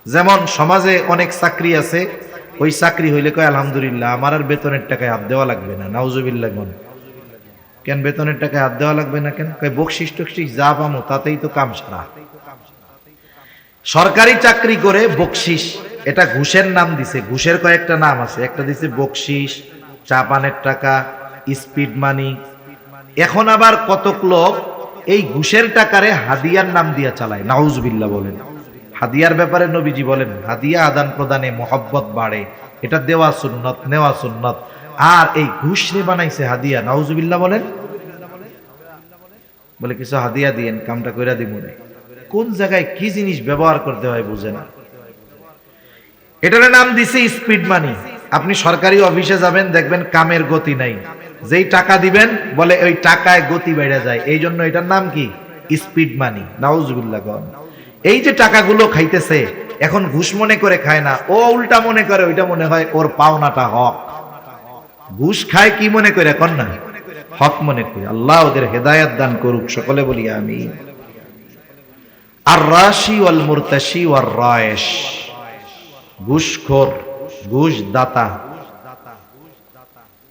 যেমন সমাজে অনেক চাকরি আছে, ওই চাকরি হইলে কয় আলহামদুলিল্লাহ, আমার আর বেতনের টাকায় হাত দেওয়া লাগবে না। নাউজুবিল্লাহ। কেন বেতনের টাকায় হাত দেওয়া লাগবে না কেন? কয় বকশিস টকশিস যা পামো তাতেই তো কাম সারা। সরকারি চাকরি করে বকশিস, এটা ঘুষের নাম দিছে, ঘুষের কয়েকটা নাম আছে, একটা দিছে বকশিস, চা পানের টাকা, স্পিড মানি। এখন আবার কতক লোক এই ঘুষের টাকারে হাদিয়ার নাম দিয়া চালায়। নাউজুবিল্লাহ বলেন। হাদিয়ার ব্যাপারে নবীজি বলেন, হাদিয়া আদান প্রদানে মহব্বত বাড়ে, এটা দেওয়া সুন্নত, নেওয়া সুন্নত। আর এই ঘুষ রে বানাইছে হাদিয়া। নাউজুবিল্লাহ বলেন। বলে কিছু হাদিয়া দিয়েন, কামটা কইরা দিব না। কোন জায়গায় কি জিনিস ব্যবহার করতে হয় বুঝে না। এটার নাম দিছে স্পিড মানি। আপনি সরকারি অফিসে যাবেন, দেখবেন কামের গতি নাই, যেই টাকা দিবেন বলে ওই টাকায় গতি বেড়ে যায়, এই জন্য এটার নাম কি? স্পিড মানি। নাউজুবিল্লাহ। এই যে টাকাগুলো খাইতেছে, এখন ঘুষ মনে করে খায় না, ও উল্টা মনে করে ওইটা মনে হয় ওর পাওনাটা হক। ঘুষ খায় কি মনে করে? কন্যা হক মনে করে। আল্লাহ ওদের হেদায়েত দান করুক, সকলে বলি আমিন। আর রাশি ওয়াল মুরতাশি ওয়ার রায়েশ, ঘুষখোর, ঘুষ দাতা,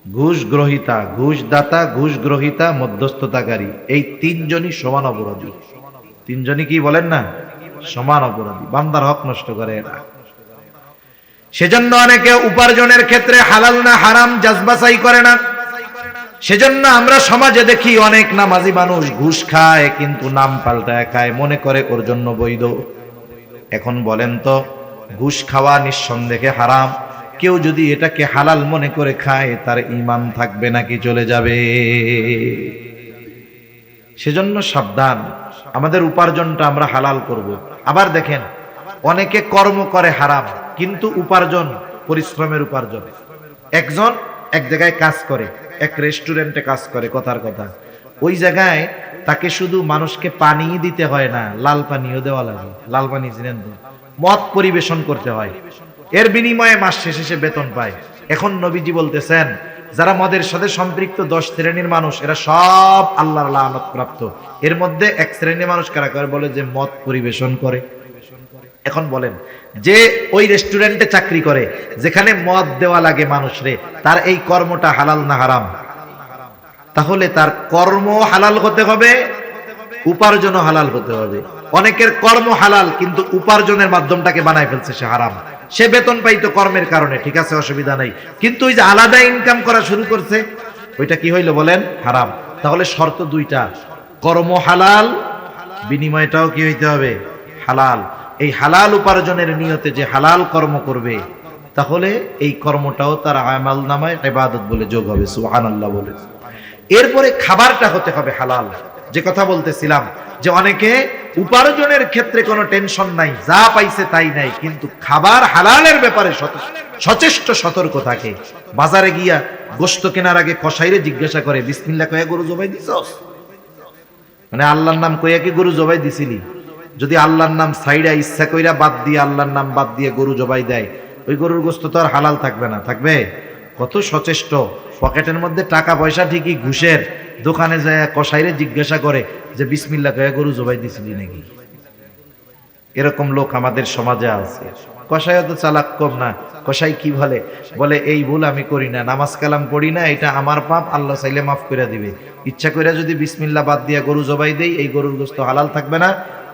ঘুষ গ্রহিতা, ঘুষ দাতা, ঘুষ গ্রহিতা, মধ্যস্থতাকারী, এই তিনজনই সমান অপরাধী। তিনজনই কি বলেন না? সমান অপরাধী। বান্দার হক নষ্ট করে এরা। সেজন্য অনেকে উপার্জনের ক্ষেত্রে হালাল না হারাম যাচাই করে না। সেজন্য আমরা সমাজে দেখি অনেক নামাজি মানুষ ঘুষ খায়, কিন্তু নাম পাল্টায় খায়, মনে করে ওর জন্য বৈধ। এখন বলেন তো, ঘুষ খাওয়া নিঃসন্দেহে হারাম, কেউ যদি এটাকে হালাল মনে করে খায় তার ঈমান থাকবে নাকি চলে যাবে? সেজন্য সাবধান, আমাদের উপার্জনটা আমরা হালাল করব। আবার দেখেন, অনেকে কর্ম করে হারাম, কিন্তু উপার্জন পরিশ্রমের উপার্জন। একজন এক জায়গায় কাজ করে, এক রেস্টুরেন্টে কাজ করে, কথার কথা, ওই জায়গায় তাকে শুধু মানুষকে পানি দিতে হয় না, লাল পানিও দেওয়া লাগে। লাল পানি চিনেন তো? মদ পরিবেশন করতে হয়, এর বিনিময়ে মাস শেষে সে বেতন পায়। এখন নবীজি বলতেছেন, যারা মদের সাথে সম্পৃক্ত 10 শ্রেণীর মানুষ, এরা সব আল্লাহর লানত প্রাপ্ত। এর মধ্যে এক শ্রেণীর মানুষ কারা করে? বলে যে মদ পরিবেশন করে। এখন বলেন, যে ওই রেস্টুরেন্টে চাকরি করে, যেখানে মদ দেওয়া লাগে মানুষরে, তার এই কর্মটা হালাল না হারাম? তাহলে তার কর্ম হালাল হতে হবে, উপার্জনও হালাল হতে হবে। অনেকের কর্ম হালাল, কিন্তু উপার্জনের মাধ্যমটাকে বানায় ফেলছে সে হারাম। সে বেতন পাইতো কর্মের কারণে, ঠিক আছে, অসুবিধা নাই, কিন্তু ওই যে আলাদা ইনকাম করা শুরু করছে, ওইটা কি হইলো বলেন? হারাম। তাহলে শর্ত দুইটা, কর্ম হালাল, বিনিময়টাও কি হইতে হবে? হালাল। এই হালাল উপার্জনের নিয়তে যে হালাল কর্ম করবে, তাহলে এই কর্মটাও তার আমাল নামায় ইবাদত বলে যোগ হবে। সুবহানাল্লাহ বলে। এরপরে খাবারটা হতে হবে হালাল। যে কথা বলতেছিলাম, যে অনেকে উপার্জনের ক্ষেত্রে কোনো টেনশন নাই, যা পাইছে তাই নাই, কিন্তু খাবার হালালের ব্যাপারে সচেষ্ট সতর্ক থাকে। বাজারে গিয়া গোশত কেনার আগে কসাইরে জিজ্ঞাসা করে, বিসমিল্লাহ কইয়া গরু জবাই দিছস? মানে আল্লাহর নাম কইয়া কি গরু জবাই দিছিলি? যদি আল্লাহর নাম সাইডা ইচ্ছা কইরা বাদ দিয়ে, আল্লাহর নাম বাদ দিয়ে গরু জবাই দেয়, ওই গরুর গোশত তো আর হালাল থাকবে না। থাকবে? কত সচেষ্ট। পকেটের মধ্যে টাকা পয়সা ঠিকই ঘুষের, দোকানে যায় কসাইরে জিজ্ঞাসা করে যে বিসমিল্লাহ কইয়া গরু জবাই দিছিলি নাকি? এরকম লোক আমাদের সমাজে আছে। কসাইও তো চালাক কম না। কসাই কি বলে? বলে এই ভুল আমি করি না, নামাজ কালাম পড়ি না, এটা আমার পাপ, আল্লাহ চাইলে মাফ করে দিবে। ইচ্ছা করে যদি বিসমিল্লাহ বাদ দিয়ে গরু জবাই দেই, এই গরুর গোশত হালাল থাকবে না,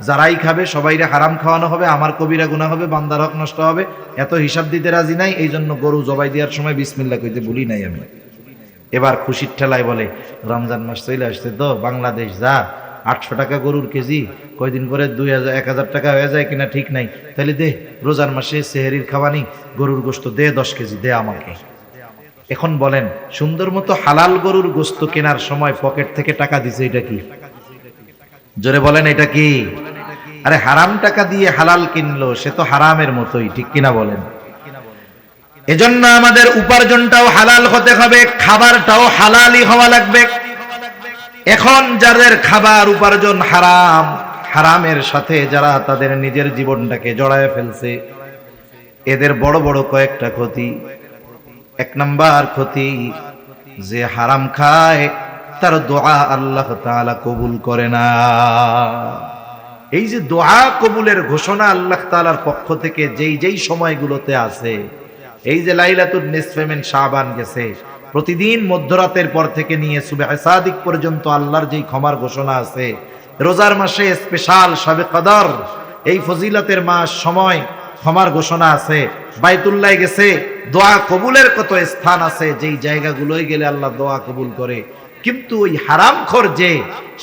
যারাই খাবে সবাইরে হারাম খাওয়ানো হবে, আমার কবিরা গুনাহ হবে, বান্দার হক নষ্ট হবে। এত হিসাব দিতে রাজি নাই, এই জন্য গরু জবাই দেওয়ার সময় বিসমিল্লাহ কইতে ভুলি নাই আমি। এবার খুশির ঠেলায় বলে, রমজান মাস চলে আসছে তো, বাংলাদেশ যা 800 টাকা গরুর কেজি, কয়দিন পরে 2000-1000 টাকা হয়ে যায় কিনা ঠিক নাই, তাহলে দে, রোজার মাসে সেহরির খাওয়ানি, গরুর গোশত দে 10 কেজি দে আমাকে। এখন বলেন, সুন্দর মতো হালাল গরুর গোশত কেনার সময় পকেট থেকে টাকা দিছে, এটা কি? জোরে বলেন, এটা কি? আরে হারাম টাকা দিয়ে হালাল কিনলো, সে তো হারামের মতোই, ঠিক কিনা বলেন? এজন্য আমাদের উপার্জনটাও হালাল হতে হবে, খাবারটাও হালালই হওয়া লাগবে। এখন যাদের খাবার উপার্জন হারাম, হারামের সাথে যারা তাদের নিজের জীবনটাকে জড়ায় ফেলছে, এদের বড় বড় কয়েকটা ক্ষতি। 1 নাম্বার ক্ষতি, যে হারাম খায় তার দোয়া আল্লাহ তাআলা কবুল করে না। এই যে দোয়া কবুলের ঘোষণা আল্লাহ তাআলার পক্ষ থেকে যেই সময়গুলোতে আছে, এই যে লাইলাতুন নিসফে মিন শাবান গেছে, প্রতিদিন মধ্যরাতের পর থেকে নিয়ে সুবহ সাদিক পর্যন্ত আল্লাহর যেই ক্ষমার ঘোষণা আছে, রোজার মাসে স্পেশাল শবে কদর, এই ফজিলতের মাস, সময় ক্ষমার ঘোষণা আছে, বাইতুল্লাহ গেছে, দোয়া কবুলের কত স্থান আছে, যেই জায়গাগুলোই গেলে আল্লাহ দোয়া কবুল করে। কিন্তু ওই হারামখোর যে,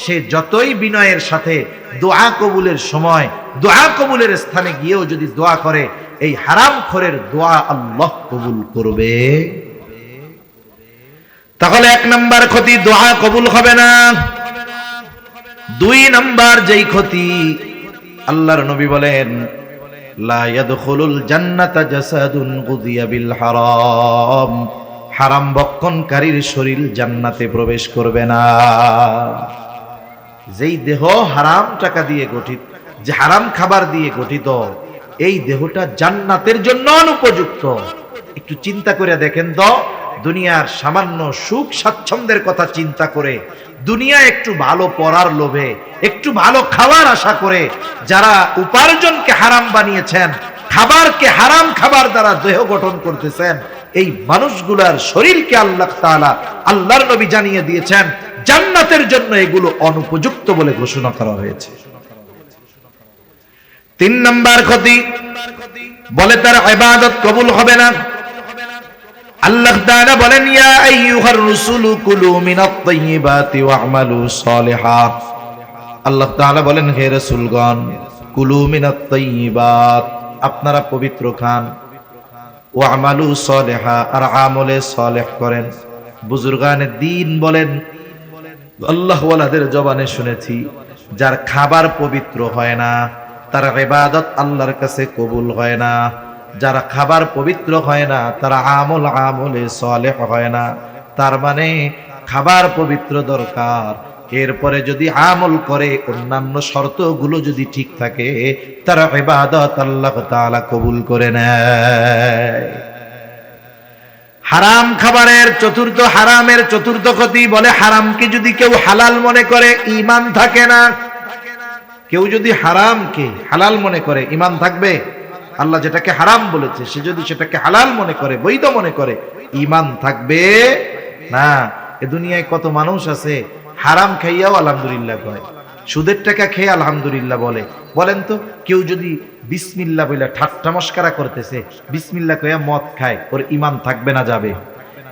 সে যতই বিনয়ের সাথে দোয়া কবুলের সময়, দোয়া কবুলের স্থানে গিয়েও যদি দোয়া করে, এই হারামখোরের দোয়া আল্লাহ কবুল করবে। তাহলে 1 নাম্বার ক্ষতি, দোয়া কবুল হবে না। 2 নাম্বার যেই ক্ষতি, আল্লাহর নবী বলেন, লা ইয়াদখুলুল জান্নাতা জাসাদুন গুদিয়া বিল হারাম, হারাম ভক্ষণকারীর শরীর জান্নাতে প্রবেশ করবে না। যেই দেহ হারাম টাকা দিয়ে গঠিত, যে হারাম খাবার দিয়ে গঠিত, এই দেহটা জান্নাতের জন্য অনুপযুক্ত। একটু চিন্তা করে দেখেন তো, দুনিয়ার সামান্য সুখ স্বাচ্ছন্দ্যের কথা চিন্তা করে, দুনিয়া একটু ভালো পড়ার লোভে, একটু ভালো খাওয়ার আশা করে যারা উপার্জনকে হারাম বানিয়েছেন, খাবারকে হারাম খাবার দ্বারা দেহ গঠন করতেছেন, এই মানুষগুলার শরীরকে আল্লাহ তাআলা, আল্লাহর নবী জানিয়ে দিয়েছেন, জান্নাতের জন্য এগুলো অনুপযুক্ত বলে ঘোষণা করা হয়েছে। 3 নাম্বার ক্ষতি, বলে তার ইবাদত কবুল হবে না। আল্লাহ তাআলা বলেন, ইয়া আইয়ুহার রাসূলু কুলু মিনাত তাইয়্যিবাতি ওয়া'মালু সালিহা। আল্লাহ তাআলা বলেন, হে রাসূলগণ, কুলু মিনাত তাইয়্যিবাত, আপনারা পবিত্র খান, ওয়ামালু সালিহা, আর আমলে সালেহ করেন। বুজুর্গানে দ্বীন বলেন, আল্লাহ ওয়ালাদের জবানে শুনেছি, যার খাবার পবিত্র হয় না তার ইবাদত আল্লাহর কাছে কবুল হয় না। যার খাবার পবিত্র হয় না তার আমলে সালেহ হয় না। তার মানে খাবার পবিত্র দরকার, এরপরে যদি আমল করে অন্যান্য শর্তগুলো যদি ঠিক থাকে তার ইবাদত আল্লাহ তাআলা কবুল করে নেয়। হারাম খাবারের চতুর্থ, হারামের চতুর্থ ক্ষতি, বলে হারামকে যদি কেউ হালাল মনে করে ঈমান থাকে না। কেউ যদি হারামকে হালাল মনে করে ঈমান থাকবে? আল্লাহ যেটাকে হারাম বলেছে সে যদি সেটাকে হালাল মনে করে, বৈধ মনে করে, ঈমান থাকবে না। এ দুনিয়ায় কত মানুষ আছে হারাম খাইয়াও আলহামদুলিল্লাহ কয়, সুদের টাকা খেয়ে আলহামদুলিল্লাহ বলে। বলেন তো, কেউ যদি বিসমিল্লাহ বলে ঠাট্টা মস্করা করতেছে, বিসমিল্লাহ কইয়া মদ খায়, ওর ঈমান থাকবে না যাবে?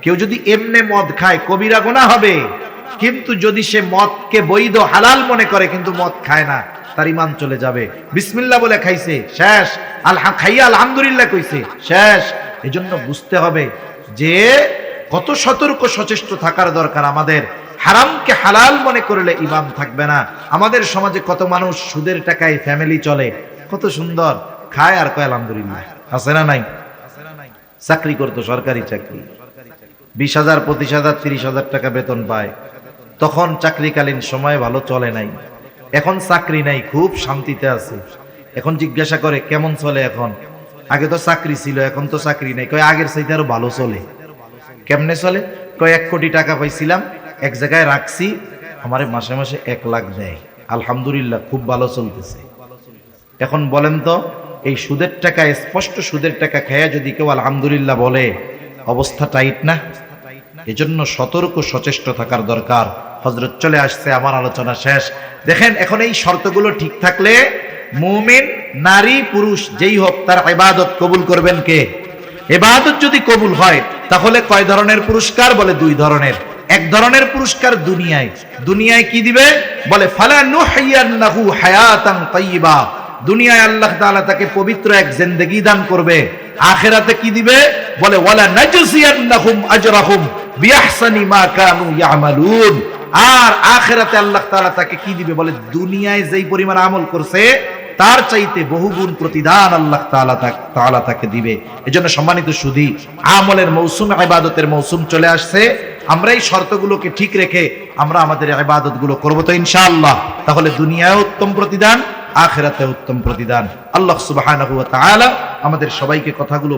কেউ যদি এমনে মদ খায় কবিরা গুনাহ হবে, কিন্তু যদি সে মদকে বৈধ হালাল মনে করে কিন্তু মদ খায় না, তার ঈমান চলে যাবে। বিসমিল্লাহ বলে খাইছে, শেষ। খাইয়া আলহামদুলিল্লাহ কইছে, শেষ। এজন্য বুঝতে হবে যে কত সতর্ক সচেষ্ট থাকার দরকার আমাদের। হারামকে হালাল মনে করলে ঈমান থাকবে না। আমাদের সমাজে কত মানুষ সুদের টাকায় ফ্যামিলি চলে, কত সুন্দর খায় আর কয় আলহামদুলিল্লাহ। আছে না নাই? চাকরি করতো, সরকারি চাকরি, 20,000, 25,000, 30,000 টাকা বেতন পায়। তখন চাকরিকালীন সময় ভালো চলে নাই, এখন চাকরি নাই, খুব শান্তিতে আছে। এখন জিজ্ঞাসা করে কেমন চলে এখন? আগে তো চাকরি ছিল, এখন তো চাকরি নাই। কয় আগের চাইতে আরো ভালো চলে। কেমনে চলে? কয় 1 কোটি টাকা পাইছিলাম, এক জায়গায় রাখছি, আমারে মাসে মাসে 1 লাখ দেয়, আলহামদুলিল্লাহ খুব ভালো চলতেছে। এখন বলেন তো, এই সুদের টাকা, স্পষ্ট সুদের টাকা খেয়ে যদি কেউ আলহামদুলিল্লাহ বলে, অবস্থা টাইট না? এজন্য সতর্ক সচেষ্ট থাকার দরকার। হযরত চলে আসছে, আমার আলোচনা শেষ। দেখেন, এখন এই শর্তগুলো ঠিক থাকলে মুমিন নারী পুরুষ যেই হোক তার ইবাদত কবুল করবেন কে? ইবাদত যদি কবুল হয় তাহলে কয় ধরনের পুরস্কার? বলে 2 ধরনের। এক ধরনের পুরস্কার দুনিয়ায়। দুনিয়ায় কি দিবে? বলে ফালা নুহইয়ান্নাহু হায়াতান তাইয়্যিবা, দুনিয়ায় আল্লাহ তাআলা তাকে পবিত্র এক জিন্দেগি দান করবে। আখিরাতে কি দিবে? বলে ওয়ালা নাজসিয়ান্নাহুম আজরাহুম বিআহসানি মা কানু ইয়ামালুন, আর আখিরাতে আল্লাহ তাআলা তাকে কি দিবে? বলে দুনিয়ায় যেই পরিমাণ আমল করছে তার চাইতে বহুগুণ প্রতিদান আল্লাহ তাআলা তাকে দিবে। এজন্য সম্মানিত সুধী, আমলের মৌসুম, ইবাদতের মৌসুম চলে আসছে। আমরা এই শর্তগুলোকে ঠিক রেখে আমরা আমাদের ইবাদতগুলো করব তো ইনশাআল্লাহ। তাহলে দুনিয়ায় উত্তম প্রতিদান, আখিরাতে উত্তম প্রতিদান। আল্লাহ সুবহানাহু ওয়া তাআলা আমাদের সবাইকে কথাগুলো